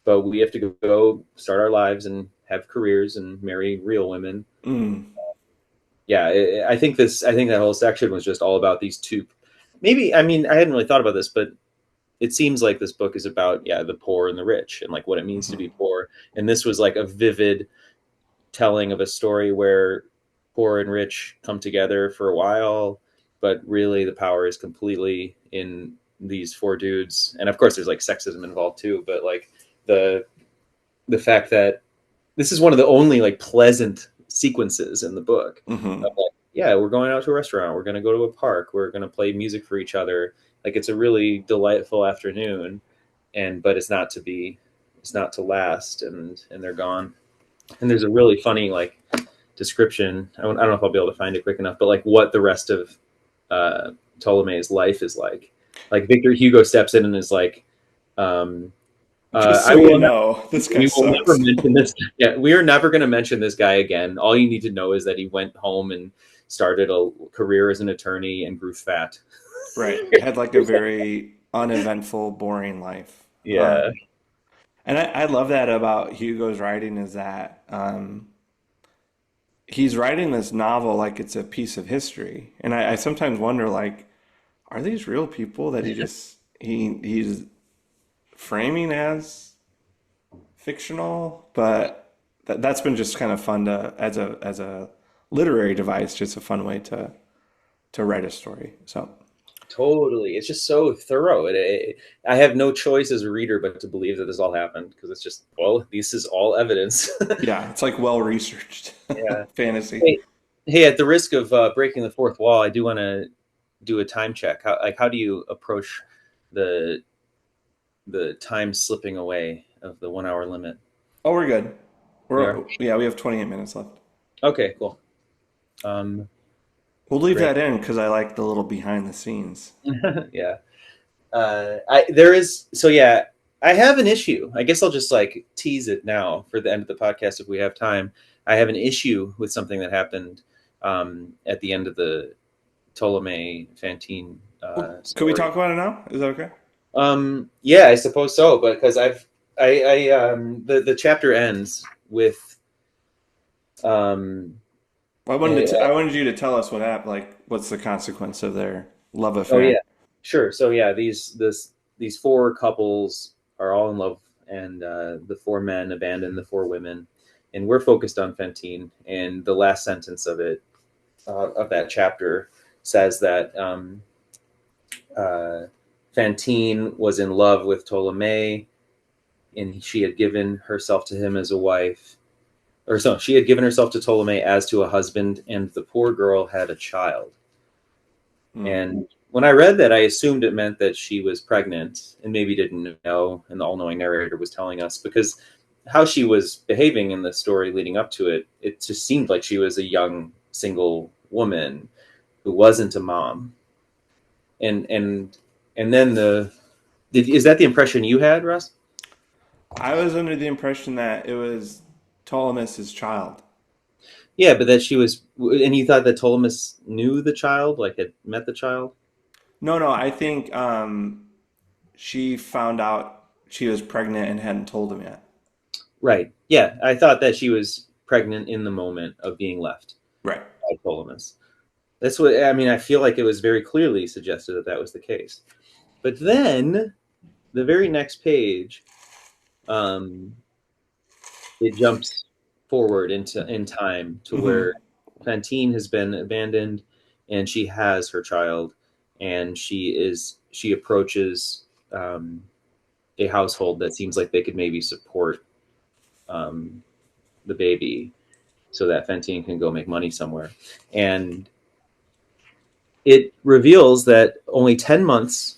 Speaker 2: but we have to go start our lives and have careers and marry real women.
Speaker 1: Mm.
Speaker 2: Yeah, I think this. I think that whole section was just all about these two. Maybe I mean I hadn't really thought about this, but it seems like this book is about the poor and the rich and like what it means to
Speaker 1: Hmm.
Speaker 2: be poor. And this was like a vivid telling of a story where poor and rich come together for a while, but really the power is completely in these four dudes. And of course, there's like sexism involved too. But like the the fact that this is one of the only like pleasant sequences in the book. Of
Speaker 1: Hmm.
Speaker 2: like, yeah, we're going out to a restaurant. We're going to go to a park. We're going to play music for each other. Like it's a really delightful afternoon, and but it's not to last, and they're gone. And there's a really funny like description. I don't know if I'll be able to find it quick enough, but like what the rest of uh, Ptolemy's life is like. Like Victor Hugo steps in and is like, um,
Speaker 1: Just so
Speaker 2: I
Speaker 1: you
Speaker 2: will.
Speaker 1: know, this guy
Speaker 2: We will never
Speaker 1: sucks.
Speaker 2: mention this. Yeah, we are never going to mention this guy again. All you need to know is that he went home and started a career as an attorney and grew fat.
Speaker 1: Right. Had like a very uneventful, boring life.
Speaker 2: Yeah.
Speaker 1: And I love that about Hugo's writing is that he's writing this novel like it's a piece of history. And I sometimes wonder like, are these real people that he's framing as fictional? But that's been just kind of fun to as a literary device, just a fun way to write a story. So
Speaker 2: Totally. It's just so thorough. I have no choice as a reader but to believe that this all happened because it's just, well, this is all evidence.
Speaker 1: yeah, it's like well researched
Speaker 2: Yeah.
Speaker 1: fantasy.
Speaker 2: Hey, hey, at the risk of breaking the fourth wall, I do want to do a time check. How do you approach the the time slipping away of the 1 hour limit?
Speaker 1: Oh, we're good.
Speaker 2: We are?
Speaker 1: We have 28 minutes left.
Speaker 2: Okay, cool. Um,
Speaker 1: We'll leave
Speaker 2: great.
Speaker 1: that in because I like the little behind the scenes.
Speaker 2: Yeah. I there is so yeah. I have an issue. I guess I'll just like tease it now for the end of the podcast if we have time. I have an issue with something that happened at the end of the Ptolemy Fantine
Speaker 1: Well, could we
Speaker 2: story.
Speaker 1: talk about it now? Is that okay?
Speaker 2: Yeah, I suppose so. But because the chapter ends with um,
Speaker 1: I
Speaker 2: uh,
Speaker 1: wanted you to tell us what happened. Like, what's the consequence of their love
Speaker 2: oh yeah,
Speaker 1: affair?
Speaker 2: sure. So yeah, these four couples are all in love, and the four men abandon the four women, and we're focused on Fantine. And the last sentence of that chapter says that uh, Fantine was in love with Ptolemy, and she had given herself to him as a wife, or so she had given herself to Ptolemy as to a husband, and the poor girl had a child.
Speaker 1: Hmm.
Speaker 2: And when I read that, I assumed it meant that she was pregnant and maybe didn't know, and the all knowing narrator was telling us because how she was behaving in the story leading up to it, it just seemed like she was a young single woman who wasn't a mom. And and then is that the impression you had, Russ?
Speaker 1: I was under the impression that it was Ptolemy's child.
Speaker 2: Yeah, but that she was, and you thought that Ptolemy knew the child, like had met the child?
Speaker 1: No, no, I think she found out she was pregnant and hadn't told him yet.
Speaker 2: Right. Yeah, I thought that she was pregnant in the moment of being left
Speaker 1: Right.
Speaker 2: by Ptolemy. That's what I mean. I feel like it was very clearly suggested that that was the case. But then the very next page, um, it jumps forward into in time to where
Speaker 1: Hmm.
Speaker 2: Fantine has been abandoned, and she has her child, and she approaches a household that seems like they could maybe support um, the baby so that Fantine can go make money somewhere, and it reveals that only 10 months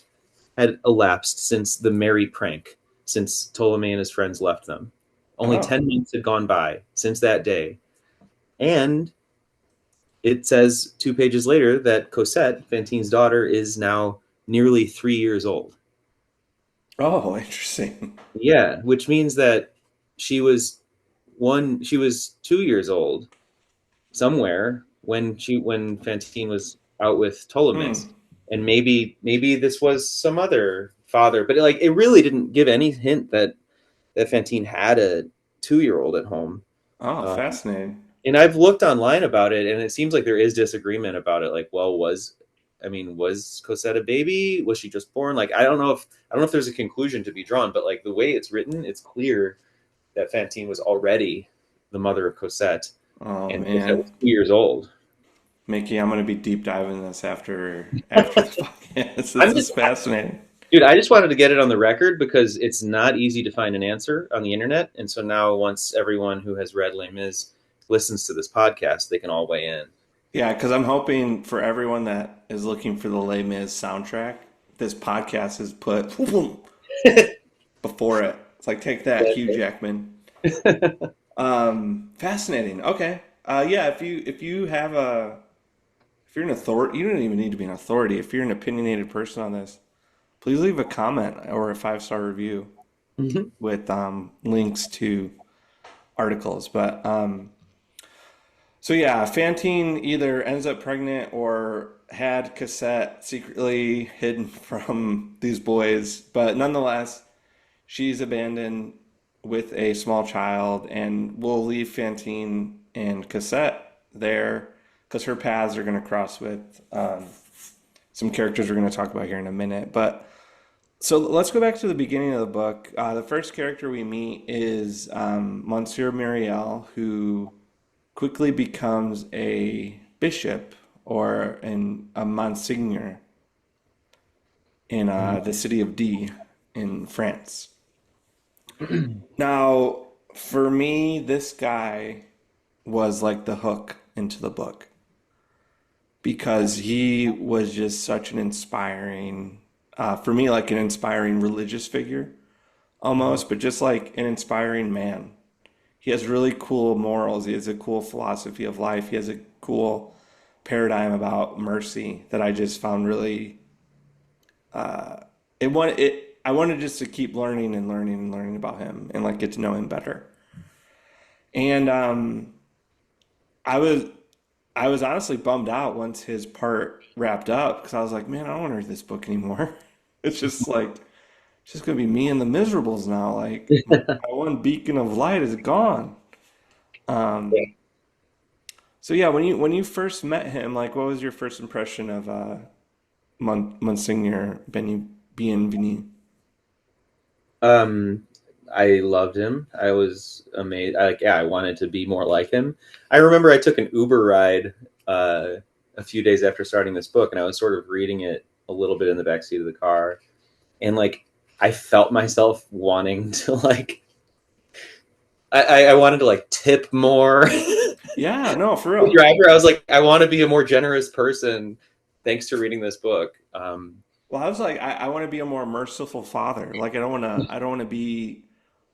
Speaker 2: had elapsed since the merry prank, since Ptolemy and his friends left them. Only
Speaker 1: Oh.
Speaker 2: 10 months had gone by since that day. And it says 2 pages later that Cosette, Fantine's daughter, is now nearly 3 years old.
Speaker 1: Oh, interesting.
Speaker 2: Yeah, which means that she was she was 2 years old somewhere when Fantine was out with
Speaker 1: Hmm.
Speaker 2: Ptolemys, and maybe this was some other father, but it really didn't give any hint that Fantine had a 2 year old at home.
Speaker 1: Oh,
Speaker 2: Uh,
Speaker 1: fascinating.
Speaker 2: and I've looked online about it, and it seems like there is disagreement about it. Like, well, was Cosette a baby? Was she just born? Like, I don't know if there's a conclusion to be drawn, but like the way it's written, it's clear that Fantine was already the mother of Cosette,
Speaker 1: Oh
Speaker 2: and Cosette
Speaker 1: man,
Speaker 2: was 2 years old.
Speaker 1: Mickey, I'm gonna be deep diving this after this podcast.
Speaker 2: I'm
Speaker 1: This is
Speaker 2: just,
Speaker 1: fascinating.
Speaker 2: dude. I just wanted to get it on the record because it's not easy to find an answer on the internet, and so now once everyone who has read Les Mis listens to this podcast, they can all weigh in.
Speaker 1: Yeah, because I'm hoping for everyone that is looking for the Les Mis soundtrack, this podcast is put before it. It's like take that, Hugh Jackman. Fascinating. Okay. Yeah. If you have a if you're an authority, you don't even need to be an authority. If you're an opinionated person on this, please leave a comment or a 5-star review
Speaker 2: Mhm.
Speaker 1: with links to articles. But so yeah, Fantine either ends up pregnant or had cassette secretly hidden from these boys, but nonetheless, she's abandoned with a small child, and we'll leave Fantine and Cassette there because her paths are going to cross with some characters we're going to talk about here in a minute. But so let's go back to the beginning of the book. The first character we meet is Monsieur Muriel, who quickly becomes a bishop or a monsignor in the city of D in France. Now, for me, this guy was like the hook into the book because he was just such an inspiring, for me, like an inspiring religious figure
Speaker 2: Mhm.
Speaker 1: almost, but just like an inspiring man. He has really cool morals. He has a cool philosophy of life. He has a cool paradigm about mercy that I just found really I wanted just to keep learning and learning and learning about him and like get to know him better. And I was I was honestly bummed out once his part wrapped up because I was like, man, I don't want to read this book anymore. It's just like it's just gonna be me and the Miserables now. Like my one beacon of light is gone.
Speaker 2: Yeah.
Speaker 1: So yeah, when you first met him, like what was your first impression of Monsignor Benny Bienvenu?
Speaker 2: Um, I loved him. I was amazed. Yeah, I wanted to be more like him. I remember I took an Uber ride uh, a few days after starting this book, and I was sort of reading it a little bit in the backseat of the car, and like I felt myself wanting to I wanted to like tip more.
Speaker 1: Yeah, no, for
Speaker 2: The
Speaker 1: real.
Speaker 2: driver, I was like, I want to be a more generous person thanks to reading this book.
Speaker 1: Well, I was like, I want to be a more merciful father. Like, I don't want to be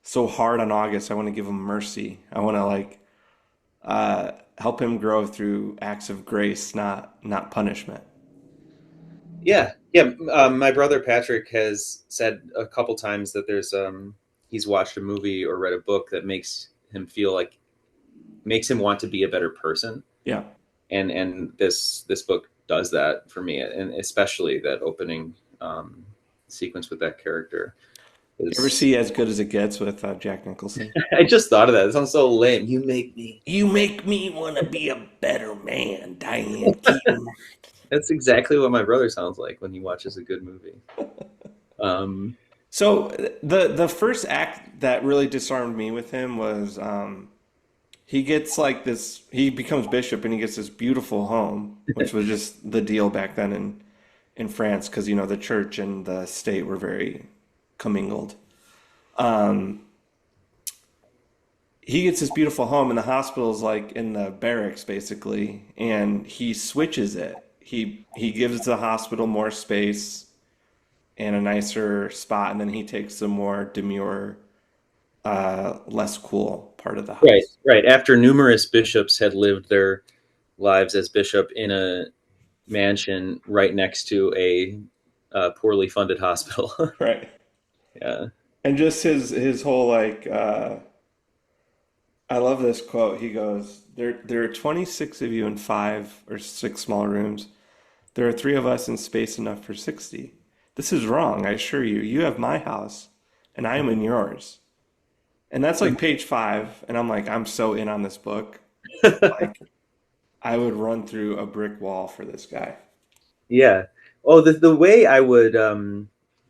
Speaker 1: so hard on August. I want to give him mercy. I want to like help him grow through acts of grace, not punishment.
Speaker 2: Yeah, yeah. My brother Patrick has said a couple times that he's watched a movie or read a book that makes him want to be a better person,
Speaker 1: Yeah.
Speaker 2: and this book does that for me, and especially that opening sequence with that character
Speaker 1: You ever
Speaker 2: is.
Speaker 1: see As Good as It Gets with Jack Nicholson?
Speaker 2: I just thought of that. It sounds so lame. You make me.
Speaker 1: You make me want to be a better man, Diane Keaton.
Speaker 2: That's exactly what my brother sounds like when he watches a good movie. Um,
Speaker 1: So the first act that really disarmed me with him was he gets like this. He becomes bishop and he gets this beautiful home, which was just the deal back then in France because the church and the state were very commingled. He gets this beautiful home and the hospital is like in the barracks basically, and he switches it. He gives the hospital more space and a nicer spot, and then he takes the more demure, less cool part of the
Speaker 2: right,
Speaker 1: house.
Speaker 2: right. After numerous bishops had lived their lives as bishop in a mansion right next to a poorly funded hospital.
Speaker 1: Right.
Speaker 2: Yeah.
Speaker 1: And just his whole like I love this quote. He goes, there are 26 of you in 5 or 6 small rooms. There are 3 of us in space enough for 60. This is wrong, I assure you. You have my house and I am in yours." And that's like page 5 and I'm like I'm so in on this book. Like I would run through a brick wall for this guy.
Speaker 2: Yeah. Oh, the way I would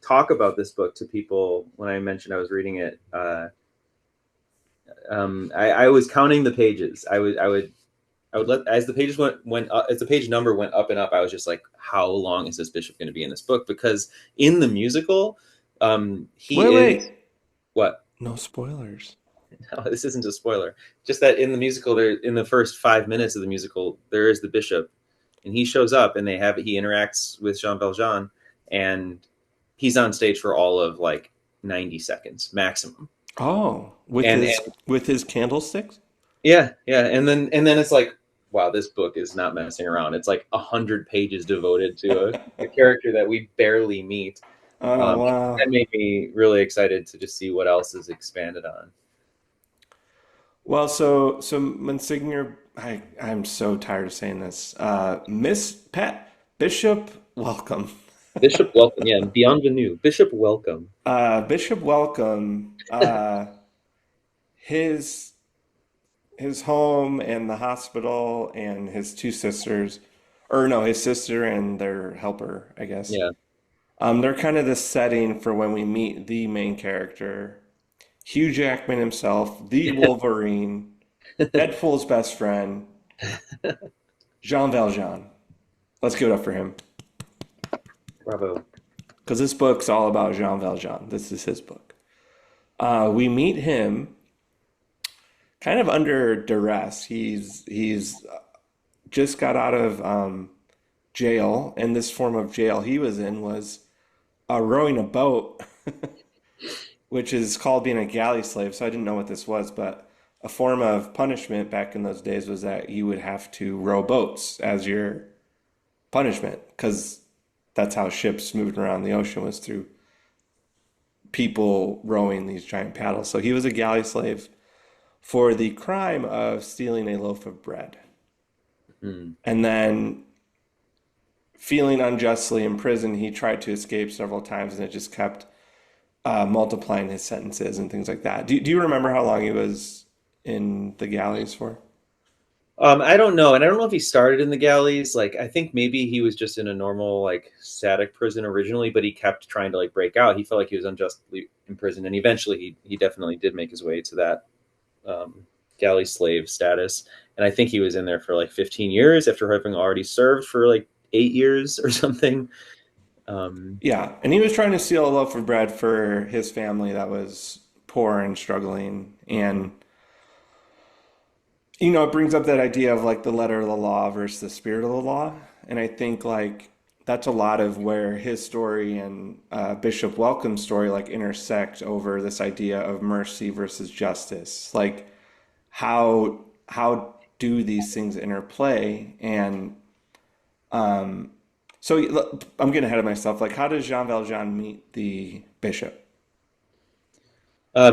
Speaker 2: talk about this book to people when I mentioned I was reading it, I was counting the pages. I would let as the pages went up, as the page number went up and up. I was just like, how long is this bishop going to be in this book? Because in the musical, he
Speaker 1: Wait,
Speaker 2: is
Speaker 1: wait.
Speaker 2: what?
Speaker 1: No spoilers.
Speaker 2: No, this isn't a spoiler. Just that in the musical, there in the first 5 minutes of the musical, there is the bishop, and he shows up, and he interacts with Jean Valjean, and he's on stage for all of like 90 seconds maximum.
Speaker 1: Oh,
Speaker 2: And
Speaker 1: with his candlesticks?
Speaker 2: yeah, yeah, and then it's like, wow, this book is not messing around. It's like 100 pages devoted to a character that we barely meet.
Speaker 1: Oh, wow.
Speaker 2: That made me really excited to just see what else is expanded on.
Speaker 1: Well, so Monsignor, I'm so tired of saying this. Miss Pat Bishop, welcome.
Speaker 2: Bishop Welcome, yeah, bienvenue. Bishop Welcome.
Speaker 1: Bishop, welcome. His his home and the hospital and his 2 sisters, or no, his sister and their helper, I guess.
Speaker 2: Yeah.
Speaker 1: They're kind of the setting for when we meet the main character, Hugh Jackman himself, the Wolverine. Deadpool's best friend, Jean Valjean. Let's give it up for him.
Speaker 2: Bravo.
Speaker 1: Because this book's all about Jean Valjean. This is his book. We meet him kind of under duress. He's just got out of jail, and this form of jail he was in was rowing a boat, which is called being a galley slave. So I didn't know what this was, but a form of punishment back in those days was that you would have to row boats as your punishment, because that's how ships moved around the ocean, was through people rowing these giant paddles. So he was a galley slave for the crime of stealing a loaf of bread.
Speaker 2: Mm.
Speaker 1: And then, feeling unjustly in prison, he tried to escape several times, and it just kept multiplying his sentences and things like that. Do you remember how long he was in the galleys for?
Speaker 2: I don't know, and I don't know if he started in the galleys. Like, I think maybe he was just in a normal, like, static prison originally, but he kept trying to like break out. He felt like he was unjustly imprisoned, and eventually he definitely did make his way to that um, galley slave status. And I think he was in there for like 15 years after having already served for like 8 years or something. Um,
Speaker 1: Yeah, and he was trying to steal a loaf of bread for his family that was poor and struggling. And, it brings up that idea of like the letter of the law versus the spirit of the law. And I think like that's a lot of where his story and Bishop Welcome's story like intersect over this idea of mercy versus justice. Like how do these things interplay? And so I'm getting ahead of myself. Like, how does Jean Valjean meet the bishop?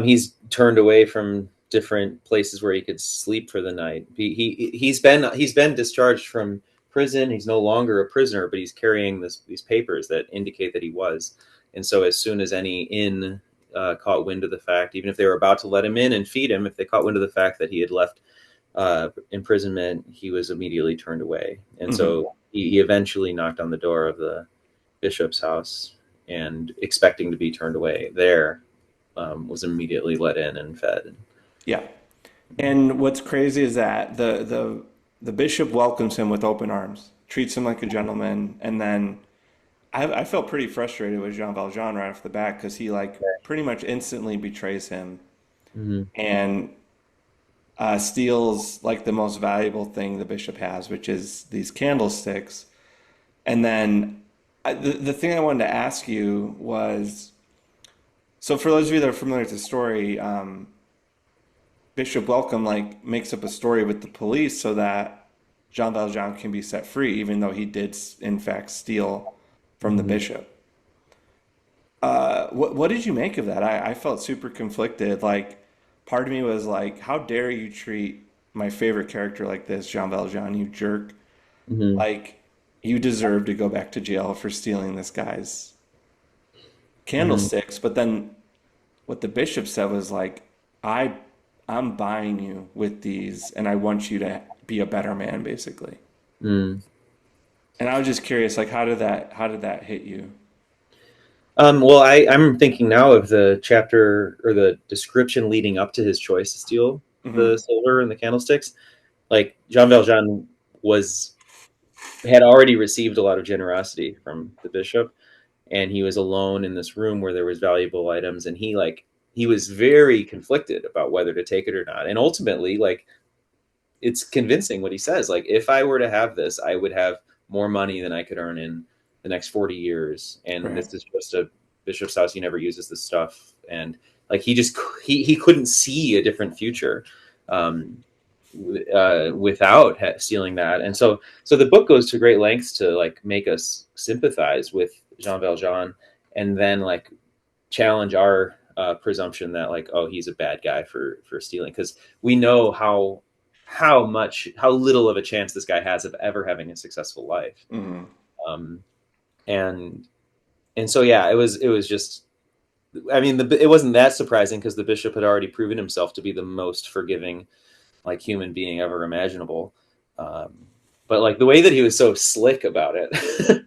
Speaker 2: he's turned away from different places where he could sleep for the night. He's been discharged from prison. He's no longer a prisoner, but he's carrying these papers that indicate that he was. And so, as soon as any inn caught wind of the fact, even if they were about to let him in and feed him, if they caught wind of the fact that he had left imprisonment, he was immediately turned away. And
Speaker 1: Hmm.
Speaker 2: so he eventually knocked on the door of the bishop's house, and expecting to be turned away there, was immediately let in and fed.
Speaker 1: Yeah. And what's crazy is that the bishop welcomes him with open arms, treats him like a gentleman, and then I felt pretty frustrated with Jean Valjean right off the bat because he like pretty much instantly betrays him
Speaker 2: Mm-hmm.
Speaker 1: and steals like the most valuable thing the bishop has, which is these candlesticks. And then the thing I wanted to ask you was, so for those of you that are familiar with the story, Bishop Welcome like makes up a story with the police so that Jean Valjean can be set free, even though he did in fact steal from the
Speaker 2: Mm-hmm.
Speaker 1: bishop. What did you make of that? I felt super conflicted. Like, part of me was like, how dare you treat my favorite character like this, Jean Valjean, you jerk.
Speaker 2: Mm-hmm.
Speaker 1: Like, you deserve to go back to jail for stealing this guy's
Speaker 2: Mm-hmm.
Speaker 1: candlesticks. But then what the bishop said was like, I I'm buying you with these and I want you to be a better man, basically.
Speaker 2: Mm.
Speaker 1: And I was just curious, like how did that hit you?
Speaker 2: Well, I'm thinking now of the chapter or the description leading up to his choice to steal the
Speaker 1: Hmm.
Speaker 2: silver and the candlesticks. Like, Jean Valjean was had already received a lot of generosity from the bishop, and he was alone in this room where there was valuable items, and he was very conflicted about whether to take it or not. And ultimately, like, it's convincing what he says. Like, if I were to have this, I would have more money than I could earn in the next 40 years. And
Speaker 1: Right.
Speaker 2: this is just a bishop's house. He never uses this stuff. And like, he couldn't see a different future, um, without stealing that. And so the book goes to great lengths to like make us sympathize with Jean Valjean, and then like challenge our presumption that like, oh, he's a bad guy for stealing, because we know how little of a chance this guy has of ever having a successful life.
Speaker 1: Hmm.
Speaker 2: um and and so yeah, it was just, I mean, it wasn't that surprising because the bishop had already proven himself to be the most forgiving like human being ever imaginable. um but like the way that he was so slick about it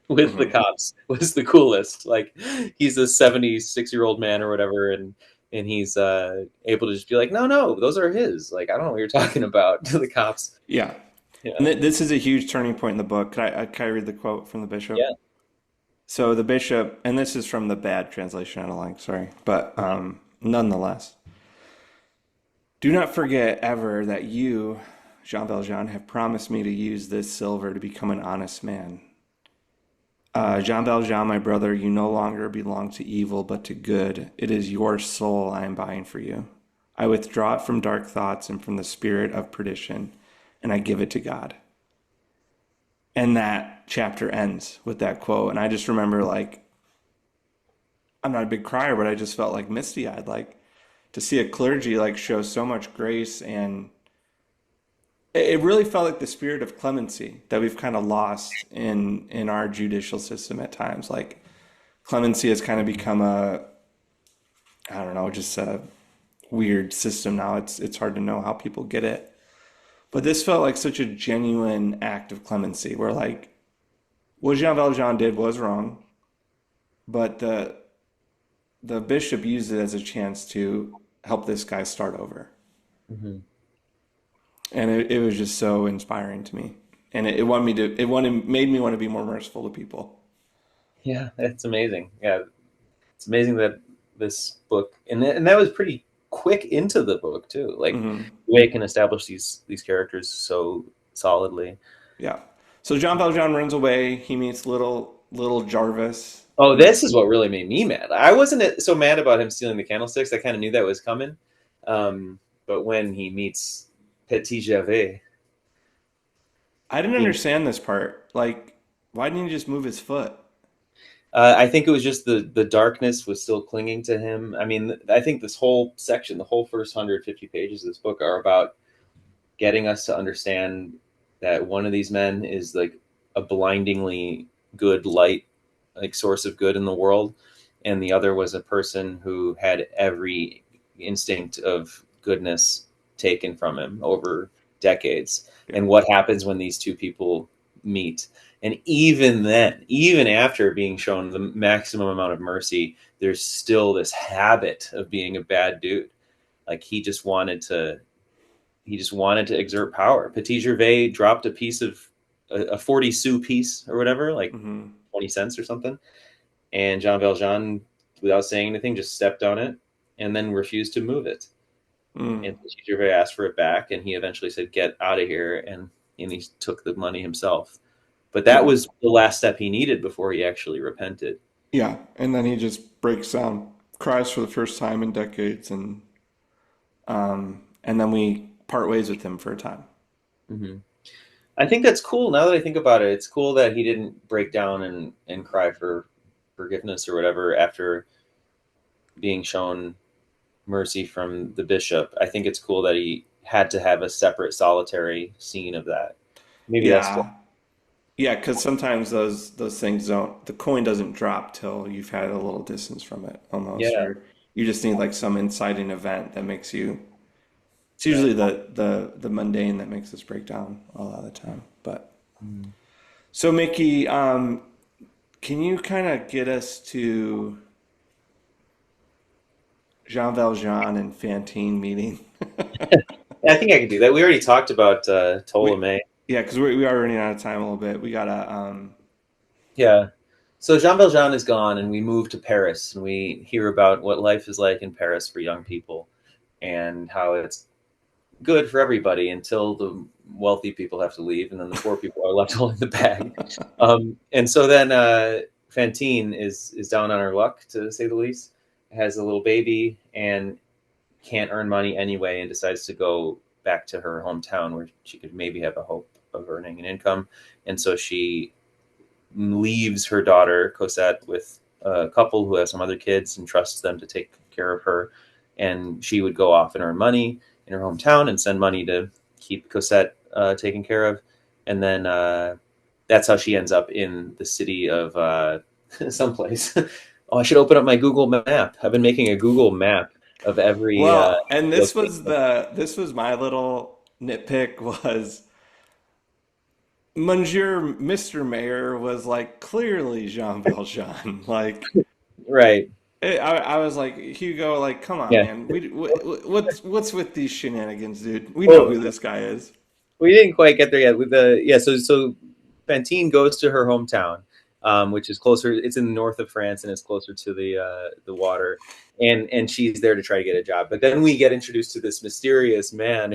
Speaker 2: with the
Speaker 1: Hmm.
Speaker 2: cops was the coolest. Like, he's a 76-year-old man or whatever, and and he's able to just be like, no, no, those are his. Like, I don't know what you're talking about to the cops.
Speaker 1: Yeah. And
Speaker 2: Yeah,
Speaker 1: this is a huge turning point in the book. Can I read the quote from the bishop?
Speaker 2: yeah.
Speaker 1: So the bishop, and this is from the bad translation I don't like, sorry, but nonetheless, do not forget ever that you, Jean Valjean, have promised me to use this silver to become an honest man. Jean Valjean, my brother, you no longer belong to evil, but to good. It is your soul I am buying for you. I withdraw it from dark thoughts and from the spirit of perdition, and I give it to God. And that chapter ends with that quote. And I just remember, like, I'm not a big crier, but I just felt like misty eyed, like to see a clergy like show so much grace, and it really felt like the spirit of clemency that we've kind of lost in our judicial system at times. Like clemency has kind of become a, I don't know, just a weird system now. It's hard to know how people get it. But this felt like such a genuine act of clemency where like what Jean Valjean did was wrong, but the bishop used it as a chance to help this guy start over.
Speaker 2: Hmm.
Speaker 1: And it was just so inspiring to me. And it wanted me to, it wanted, made me want to be more merciful to people.
Speaker 2: Yeah, it's amazing. Yeah, it's amazing that this book, and that was pretty quick into the book too. Like
Speaker 1: Hmm.
Speaker 2: the way it can establish these characters so solidly.
Speaker 1: Yeah. So Jean Valjean runs away. He meets little Jarvis.
Speaker 2: Oh, this is what really made me mad. I wasn't so mad about him stealing the candlesticks. I kind of knew that was coming. But when he meets Petit Gervais,
Speaker 1: I didn't
Speaker 2: he,
Speaker 1: understand this part. Like, why didn't he just move his foot?
Speaker 2: I think it was just the darkness was still clinging to him. I mean, I think this whole section, the whole first 150 pages of this book, are about getting us to understand that one of these men is like a blindingly good light, like source of good in the world, and the other was a person who had every instinct of goodness taken from him over decades.
Speaker 1: Yeah.
Speaker 2: And what happens when these two people meet? And even then, even after being shown the maximum amount of mercy, there's still this habit of being a bad dude. Like he just wanted to exert power. Petit Gervais dropped a piece of a 40 sou piece or whatever, like
Speaker 1: Hmm.
Speaker 2: 20 cents or something. And Jean Valjean, without saying anything, just stepped on it and then refused to move it.
Speaker 1: Mm.
Speaker 2: And Petit Gervais asked for it back, and he eventually said, "Get out of here," and he took the money himself. But that
Speaker 1: Yeah.
Speaker 2: was the last step he needed before he actually repented.
Speaker 1: Yeah. And then he just breaks down, cries for the first time in decades, and then we part ways with him for a time.
Speaker 2: Hmm. I think that's cool. Now that I think about it, it's cool that he didn't break down and cry for forgiveness or whatever after being shown mercy from the bishop. I think it's cool that he had to have a separate solitary scene of that. Maybe that's what.
Speaker 1: Yeah. Yeah, because sometimes those things don't, the coin doesn't drop till you've had a little distance from it almost,
Speaker 2: Yeah,
Speaker 1: or you just need like some inciting event that makes you. It's usually
Speaker 2: right.
Speaker 1: the mundane that makes us break down a lot of the time. But
Speaker 2: Mm.
Speaker 1: so Mickey, can you kind of get us to Jean Valjean and Fantine meeting?
Speaker 2: Yeah, I think I can do that. We already talked about
Speaker 1: We,
Speaker 2: Ptolemy.
Speaker 1: yeah, because we are running out of time a little bit. We gotta,
Speaker 2: Yeah. So Jean Valjean is gone, and we move to Paris, and we hear about what life is like in Paris for young people, and how it's good for everybody until the wealthy people have to leave, and then the poor people are left holding the bag. And so then Fantine is down on her luck, to say the least. Has a little baby and can't earn money anyway, and decides to go back to her hometown where she could maybe have a hope of earning an income. And so she leaves her daughter Cosette with a couple who have some other kids and trusts them to take care of her. And she would go off and earn money in her hometown and send money to keep Cosette taken care of. And then that's how she ends up in the city of someplace. Oh, I should open up my Google map. I've been making a Google map of every
Speaker 1: well, and
Speaker 2: location.
Speaker 1: this was my little nitpick was Monsieur Mr. Mayor was like clearly Jean Valjean. Like
Speaker 2: Right.
Speaker 1: I was like, Hugo, like, come on,
Speaker 2: Yeah.
Speaker 1: man. What's with these shenanigans, dude? We know
Speaker 2: Well,
Speaker 1: who this guy is.
Speaker 2: we didn't quite get there yet with the yeah. So Fantine goes to her hometown, which is closer. It's in the north of France and it's closer to the water, and she's there to try to get a job. But then we get introduced to this mysterious man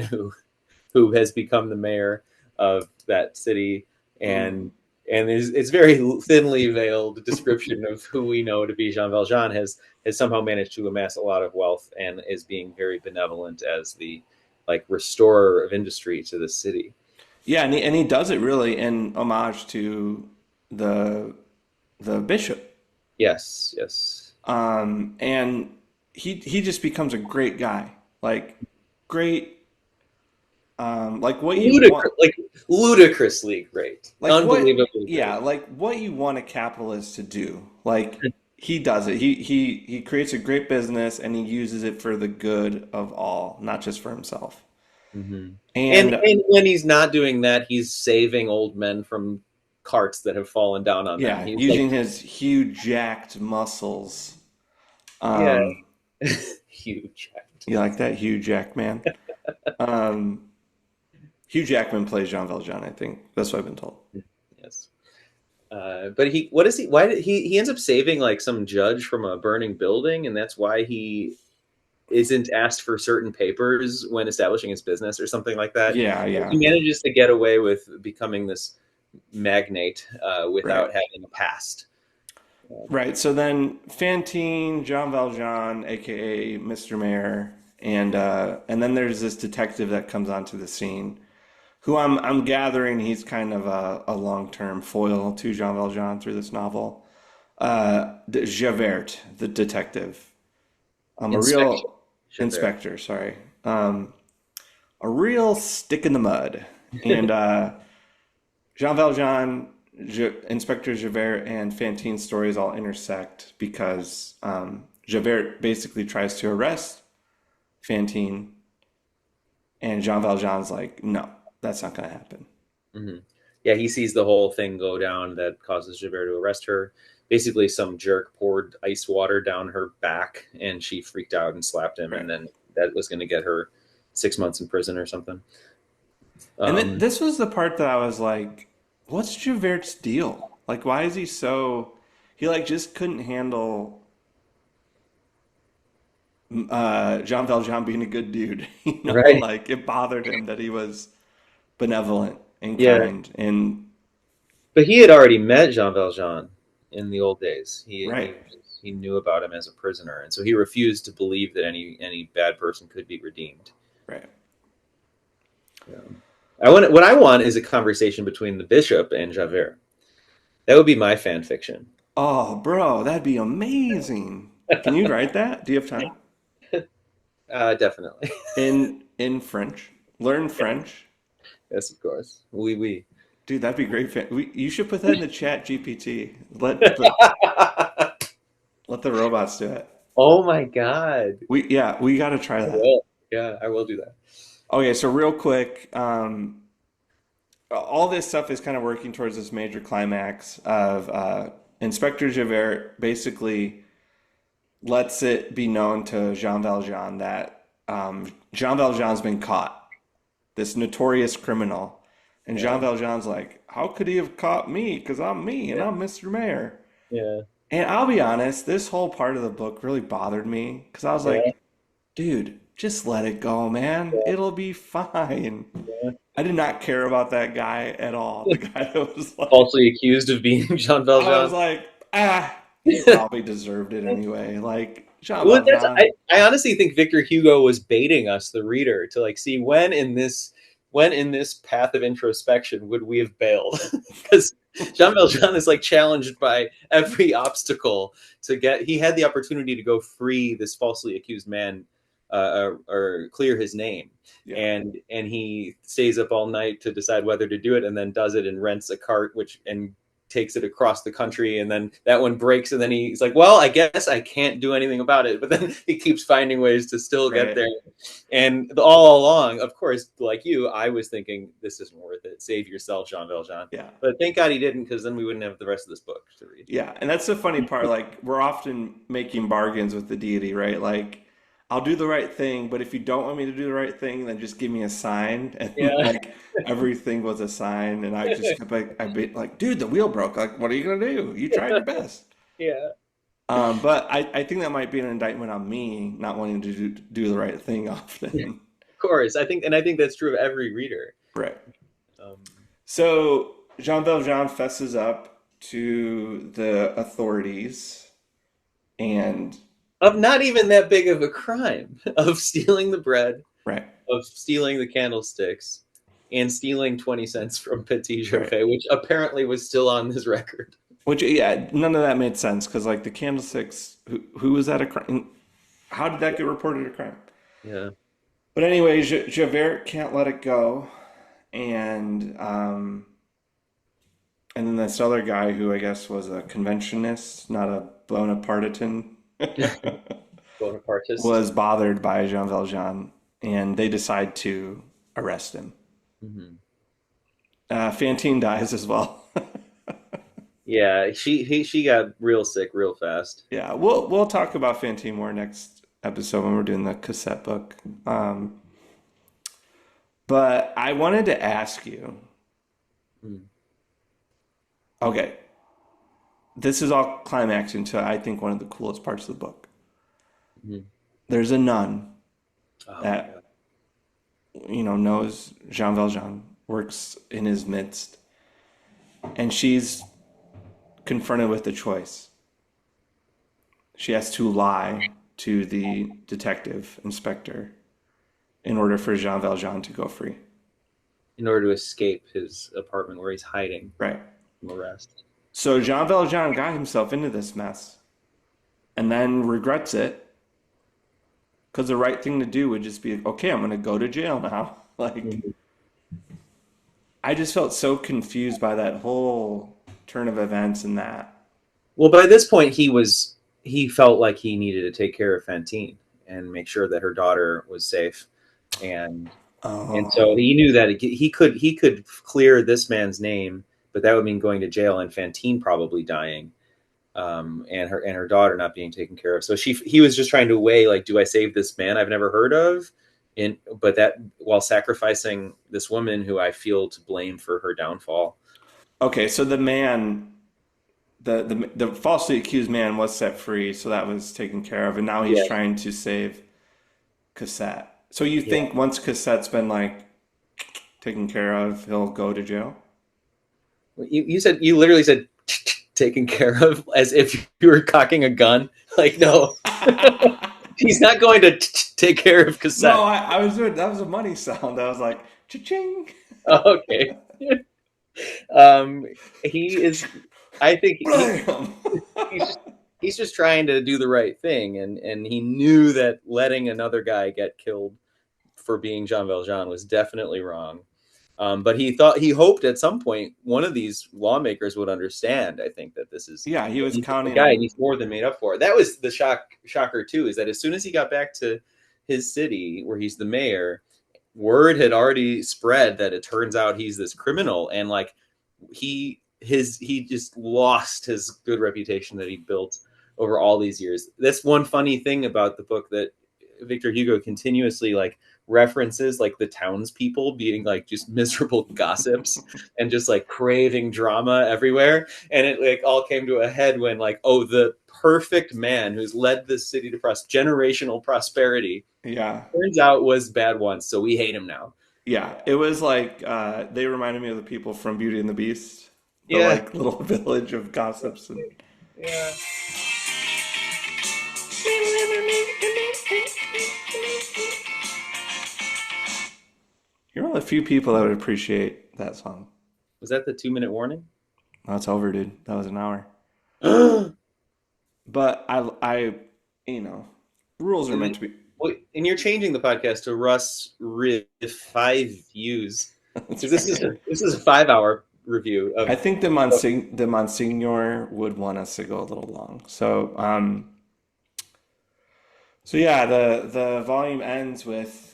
Speaker 2: who has become the mayor of that city,
Speaker 1: Mm.
Speaker 2: and it's very thinly veiled description of who we know to be Jean Valjean has somehow managed to amass a lot of wealth and is being very benevolent as the like restorer of industry to the city.
Speaker 1: Yeah, and he does it really in homage to the the bishop.
Speaker 2: Yes, yes.
Speaker 1: And he just becomes a great guy. Like great like what you want
Speaker 2: Ludicrously great,
Speaker 1: like what
Speaker 2: unbelievably
Speaker 1: yeah,
Speaker 2: great.
Speaker 1: like what you want a capitalist to do. Like he does it. He creates a great business and he uses it for the good of all, not just for himself.
Speaker 2: Mm-hmm.
Speaker 1: And
Speaker 2: And when he's not doing that, he's saving old men from carts that have fallen down on them.
Speaker 1: yeah,
Speaker 2: He's like,
Speaker 1: using his huge jacked muscles.
Speaker 2: yeah,
Speaker 1: Um,
Speaker 2: huge.
Speaker 1: you like that Hugh Jackman? Um, Hugh Jackman plays Jean Valjean, I think. That's what I've been told.
Speaker 2: Yes. But what is he? Why did he ends up saving like some judge from a burning building, and that's why he isn't asked for certain papers when establishing his business or something like that.
Speaker 1: Yeah, yeah,
Speaker 2: He manages to get away with becoming this magnate
Speaker 1: right.
Speaker 2: without having a past.
Speaker 1: Right. So then Fantine, Jean Valjean, aka Mr. Mayor, and then there's this detective that comes onto the scene, who I'm gathering he's kind of a long-term foil to Jean Valjean through this novel. Javert, the detective. A
Speaker 2: Inspector
Speaker 1: real
Speaker 2: Javert.
Speaker 1: inspector, sorry. A real stick in the mud. And Jean Valjean, Inspector Javert, and Fantine's stories all intersect because Javert basically tries to arrest Fantine, and Jean Valjean's like, no, that's not going to happen.
Speaker 2: Mm-hmm. Yeah, he sees the whole thing go down that causes Javert to arrest her. Basically, some jerk poured ice water down her back, and she freaked out and slapped him,
Speaker 1: Right.
Speaker 2: and then that was going to get her 6 months in prison or something.
Speaker 1: And then
Speaker 2: Um,
Speaker 1: this was the part that I was like, what's Javert's deal? Like, why is he so. He, like, just couldn't handle Jean Valjean being a good dude. You know,
Speaker 2: right.
Speaker 1: like, it bothered him that he was benevolent and
Speaker 2: Yeah,
Speaker 1: kind and.
Speaker 2: but he had already met Jean Valjean in the old days.
Speaker 1: Right.
Speaker 2: He knew about him as a prisoner, and so he refused to believe that any bad person could be redeemed.
Speaker 1: Right.
Speaker 2: Yeah. I want what I want is a conversation between the bishop and Javert. That would be my fan fiction.
Speaker 1: Oh, bro, that'd be amazing. Can you write that? Do you have time?
Speaker 2: Definitely.
Speaker 1: In French. Learn
Speaker 2: Yeah.
Speaker 1: French.
Speaker 2: Yes, of course. Oui.
Speaker 1: Dude, that'd be great. You should put that in the chat GPT. Let the robots do it.
Speaker 2: Oh my god.
Speaker 1: We got to try
Speaker 2: I
Speaker 1: that.
Speaker 2: will. Yeah, I will do that.
Speaker 1: Okay, so real quick, all this stuff is kind of working towards this major climax of Inspector Javert basically lets it be known to Jean Valjean that Jean Valjean's been caught, this notorious criminal. And Jean
Speaker 2: Yeah.
Speaker 1: Valjean's like, how could he have caught me? Because I'm me and
Speaker 2: Yeah.
Speaker 1: I'm Mr. Mayor.
Speaker 2: Yeah.
Speaker 1: And I'll be honest, this whole part of the book really bothered me because I was
Speaker 2: Yeah.
Speaker 1: like, dude, just let it go, man. It'll be fine.
Speaker 2: Yeah.
Speaker 1: I did not care about that guy at all. The guy that was like,
Speaker 2: Falsely accused of being Jean
Speaker 1: I was
Speaker 2: Valjean.
Speaker 1: like, he probably deserved it anyway. Like, Jean
Speaker 2: Well,
Speaker 1: Valjean,
Speaker 2: I honestly think Victor Hugo was baiting us, the reader, to like see when in this path of introspection would we have bailed? Because Jean Valjean is like challenged by every obstacle to get. He had the opportunity to go free this falsely accused man, or clear his name,
Speaker 1: yeah,
Speaker 2: and he stays up all night to decide whether to do it, and then does it and rents a cart, which and takes it across the country, and then that one breaks, and then he's like, well, I guess I can't do anything about it, but then he keeps finding ways to still get
Speaker 1: Right.
Speaker 2: there. And all along, of course, like you, I was thinking, this isn't worth it, save yourself, Jean Valjean.
Speaker 1: Yeah.
Speaker 2: But thank God he didn't, because then we wouldn't have the rest of this book to read.
Speaker 1: Yeah. And that's the funny part. Like, we're often making bargains with the deity, right? Like, I'll do the right thing, but if you don't want me to do the right thing, then just give me a sign. And
Speaker 2: Yeah.
Speaker 1: like everything was a sign. And I just kept like, I'd be like, dude, the wheel broke. Like, what are you gonna do? You tried your best.
Speaker 2: Yeah.
Speaker 1: But I think that might be an indictment on me not wanting to do the right thing often.
Speaker 2: Of course, I think that's true of every reader.
Speaker 1: Right.
Speaker 2: Um,
Speaker 1: So Jean Valjean fesses up to the authorities and
Speaker 2: of not even that big of a crime, of stealing the bread,
Speaker 1: right,
Speaker 2: of stealing the candlesticks, and stealing 20 cents from Petit
Speaker 1: right.
Speaker 2: Gervais, which apparently was still on his record.
Speaker 1: Which, yeah, none of that made sense because, like, the candlesticks, who was that a crime? How did that get reported a crime?
Speaker 2: Yeah.
Speaker 1: But anyway, Javert can't let it go, and then this other guy who I guess was a conventionist, not a Bonapartisan,
Speaker 2: Bonapartist.
Speaker 1: was bothered by Jean Valjean, and they decide to arrest him.
Speaker 2: Mm-hmm.
Speaker 1: Fantine dies as well.
Speaker 2: Yeah, she got real sick real fast.
Speaker 1: Yeah, we'll talk about Fantine more next episode when we're doing the cassette book. But I wanted to ask you.
Speaker 2: Mm.
Speaker 1: Okay, this is all climaxing to I think one of the coolest parts of the book.
Speaker 2: Mm-hmm.
Speaker 1: There's a nun
Speaker 2: Oh,
Speaker 1: that knows Jean Valjean, works in his midst, and she's confronted with a choice. She has to lie to the detective inspector in order for Jean Valjean to go free.
Speaker 2: in order to escape his apartment where he's hiding
Speaker 1: Right.
Speaker 2: from arrest.
Speaker 1: So Jean Valjean got himself into this mess and then regrets it because the right thing to do would just be, okay, I'm going to go to jail now. Like,
Speaker 2: Mm-hmm.
Speaker 1: I just felt so confused by that whole turn of events and that.
Speaker 2: Well, by this point, he felt like he needed to take care of Fantine and make sure that her daughter was safe, and so
Speaker 1: Oh,
Speaker 2: he knew that he could clear this man's name, but that would mean going to jail and Fantine probably dying, and her daughter not being taken care of. So he was just trying to weigh, like, do I save this man I've never heard of, but that while sacrificing this woman who I feel to blame for her downfall.
Speaker 1: okay. So the man, the falsely accused man was set free, so that was taken care of, and now he's
Speaker 2: Yeah,
Speaker 1: trying to save Cassette. So you
Speaker 2: yeah.
Speaker 1: think once Cassette's been like taken care of, he'll go to jail?
Speaker 2: You literally said taken care of as if you were cocking a gun. Like, no, he's not going to take care of
Speaker 1: No,
Speaker 2: Cassette.
Speaker 1: I was doing that was a money sound. I was like, cha-ching.
Speaker 2: Oh, okay. Um, he is. I think
Speaker 1: Blam.
Speaker 2: he's just, he's just trying to do the right thing, and he knew that letting another guy get killed for being Jean Valjean was definitely wrong. But he hoped at some point one of these lawmakers would understand. I think that
Speaker 1: Yeah, he was
Speaker 2: the
Speaker 1: counting
Speaker 2: guy, and
Speaker 1: on.
Speaker 2: he's more than made up for it. That was the shocker too, is that as soon as he got back to his city where he's the mayor, word had already spread that it turns out he's this criminal, and like he just lost his good reputation that he built over all these years. That's one funny thing about the book, that Victor Hugo continuously like references like the townspeople being like just miserable gossips and just like craving drama everywhere. And it like all came to a head when like, oh, the perfect man who's led this city to generational prosperity
Speaker 1: Yeah,
Speaker 2: turns out was bad once, so we hate him now.
Speaker 1: yeah. It was like they reminded me of the people from Beauty and the Beast, the
Speaker 2: Yeah,
Speaker 1: like little village of gossips and.
Speaker 2: yeah.
Speaker 1: You're one of the few people that would appreciate that song.
Speaker 2: Was that the 2 minute warning?
Speaker 1: No, it's over, dude. That was an hour.
Speaker 2: And
Speaker 1: But you know, rules are meant to be.
Speaker 2: you're changing the podcast to Russ Riff 5 views,
Speaker 1: That's
Speaker 2: because this is
Speaker 1: right.
Speaker 2: this is a 5 hour review
Speaker 1: I
Speaker 2: of.
Speaker 1: think the Monsignor would want us to go a little long. So yeah, the volume ends with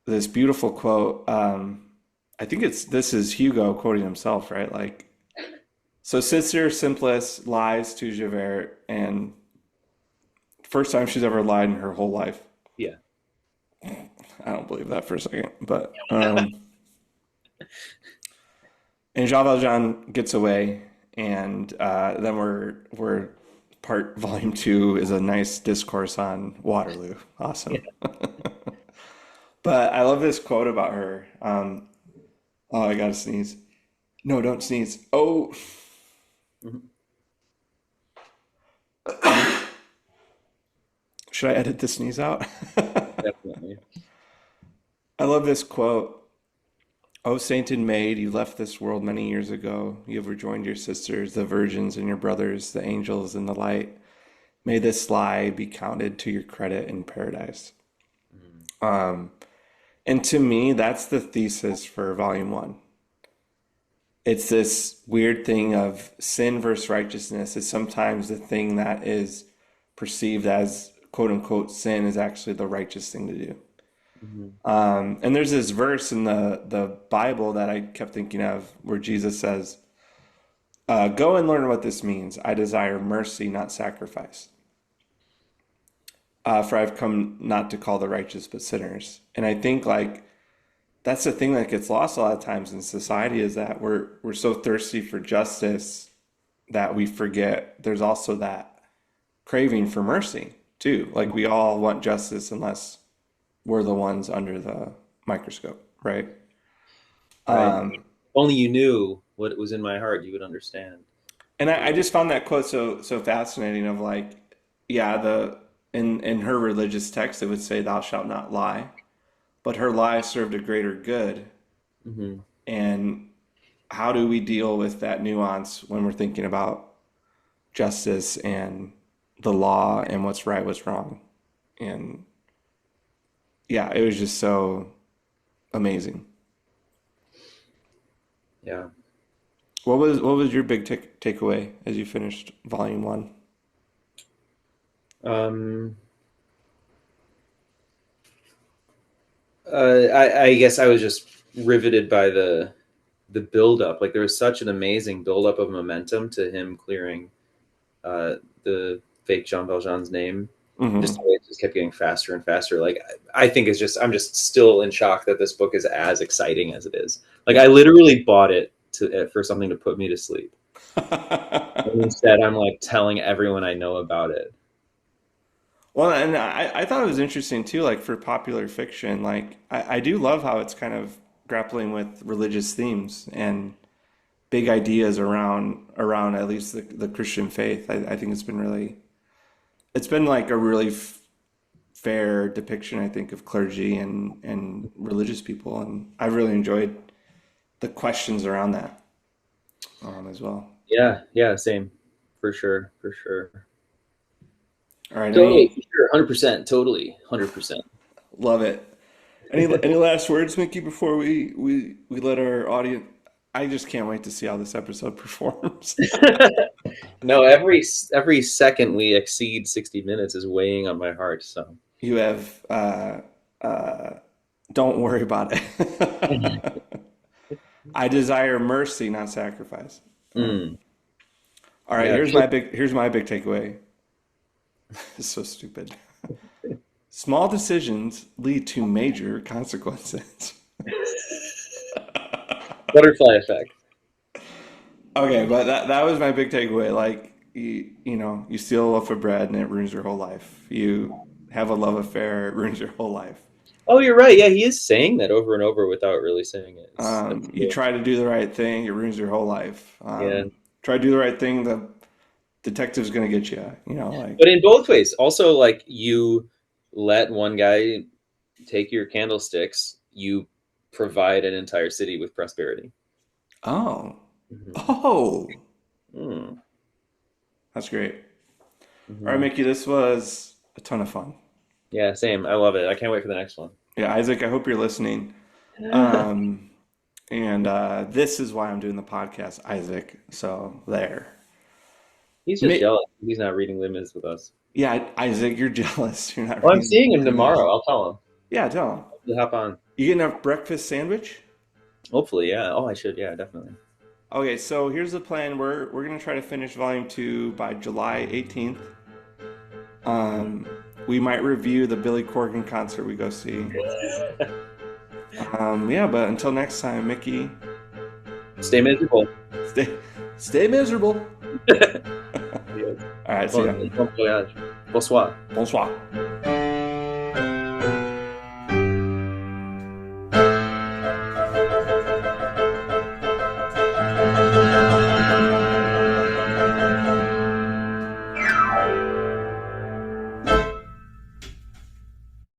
Speaker 1: this beautiful quote. I think this is Hugo quoting himself, right? Like, so Sister Simplice lies to Javert, and first time she's ever lied in her whole life.
Speaker 2: Yeah.
Speaker 1: I don't believe that for a second, but and Jean Valjean gets away, and then we're part volume two is a nice discourse on Waterloo.
Speaker 2: Yeah.
Speaker 1: Awesome. But I love this quote about her. Oh, I gotta sneeze. No, don't sneeze. Oh,
Speaker 2: Mhm.
Speaker 1: should I edit the sneeze out?
Speaker 2: Definitely.
Speaker 1: I love this quote. O sainted maid, you left this world many years ago. You have rejoined your sisters, the virgins, and your brothers, the angels in the light. May this lie be counted to your credit in paradise.
Speaker 2: Mm.
Speaker 1: And to me, that's the thesis for volume one. It's this weird thing of sin versus righteousness is sometimes the thing that is perceived as quote unquote sin is actually the righteous thing to do.
Speaker 2: Mhm.
Speaker 1: And there's this verse in the Bible that I kept thinking of where Jesus says, go and learn what this means. I desire mercy, not sacrifice. For I've come not to call the righteous, but sinners. And I think like that's the thing that gets lost a lot of times in society is that we're so thirsty for justice that we forget there's also that craving for mercy too. Like we all want justice unless we're the ones under the microscope, right?
Speaker 2: Right. If only you knew what was in my heart, you would understand.
Speaker 1: And I
Speaker 2: Yeah.
Speaker 1: just found that quote so fascinating of like, yeah, the in her religious text it would say thou shalt not lie, but her lie served a greater good.
Speaker 2: Hmm.
Speaker 1: And how do we deal with that nuance when we're thinking about justice and the law and what's right, what's wrong? And yeah, it was just so amazing.
Speaker 2: Yeah.
Speaker 1: What was your big takeaway as you finished volume one?
Speaker 2: Um, I guess I was just riveted by the build up. Like there was such an amazing build up of momentum to him clearing uh, the fake Jean Valjean's name. Just the
Speaker 1: Hmm.
Speaker 2: way it just kept getting faster and faster. Like I think it's just I'm just still in shock that this book is as exciting as it is. Like I
Speaker 1: Yeah.
Speaker 2: literally bought it for something to put me to sleep. And instead, I'm like telling everyone I know about it.
Speaker 1: Well, and I thought it was interesting too, like for popular fiction, like I do love how it's kind of grappling with religious themes and big ideas around at least the Christian faith. I think it's been like a really fair depiction, I think, of clergy and religious people, and I really enjoyed the questions around that as well.
Speaker 2: Yeah, yeah, same, for sure, for sure.
Speaker 1: All right,
Speaker 2: Totally, for
Speaker 1: any
Speaker 2: sure, 100%, totally, 100%.
Speaker 1: love it. Any last words, Mickey, before we let our audience? I just can't wait to see how this episode performs.
Speaker 2: No, every second we exceed 60 minutes is weighing on my heart. So,
Speaker 1: You have uh, don't worry about it. I desire mercy, not sacrifice.
Speaker 2: mm,
Speaker 1: All right,
Speaker 2: yeah,
Speaker 1: here's my big takeaway. It's so stupid. Small decisions lead to major consequences.
Speaker 2: butterfly effect.
Speaker 1: Okay, but that was my big takeaway. Like you steal a loaf of bread and it ruins your whole life. You have a love affair, it ruins your whole life.
Speaker 2: Oh, you're right. Yeah, he is saying that over and over without really saying it. That's
Speaker 1: You
Speaker 2: cool.
Speaker 1: try to do the right thing, it ruins your whole life.
Speaker 2: Yeah,
Speaker 1: Try to do the right thing, the detective's gonna get you. Like
Speaker 2: but in both ways, also like you let one guy take your candlesticks, you provide an entire city with prosperity.
Speaker 1: oh,
Speaker 2: Hmm.
Speaker 1: oh,
Speaker 2: Mm.
Speaker 1: that's great. All right,
Speaker 2: Hmm.
Speaker 1: Mickey, this was a ton of fun.
Speaker 2: Yeah, same. I love it. I can't wait for the next one.
Speaker 1: Yeah, Isaac, I hope you're listening. Um, And this is why I'm doing the podcast, Isaac. So there.
Speaker 2: He's just
Speaker 1: Mi-
Speaker 2: jealous. He's not reading Les Mis with us.
Speaker 1: yeah, Isaac, you're jealous. You're not
Speaker 2: Well, I'm
Speaker 1: reading
Speaker 2: seeing him
Speaker 1: the news.
Speaker 2: tomorrow. I'll tell him.
Speaker 1: Yeah, tell him.
Speaker 2: He'll hop on.
Speaker 1: You getting a breakfast sandwich?
Speaker 2: Hopefully, yeah. Oh, I should. Yeah, definitely.
Speaker 1: Okay, so here's the plan. We're gonna try to finish volume 2 by July 18th. Um, we might review the Billy Corgan concert we go see. Yeah, but until next time, Mickey,
Speaker 2: Stay miserable.
Speaker 1: stay stay miserable.
Speaker 2: Yes.
Speaker 1: All right, see ya.
Speaker 2: Bon voyage. Bonsoir.
Speaker 1: Bonsoir.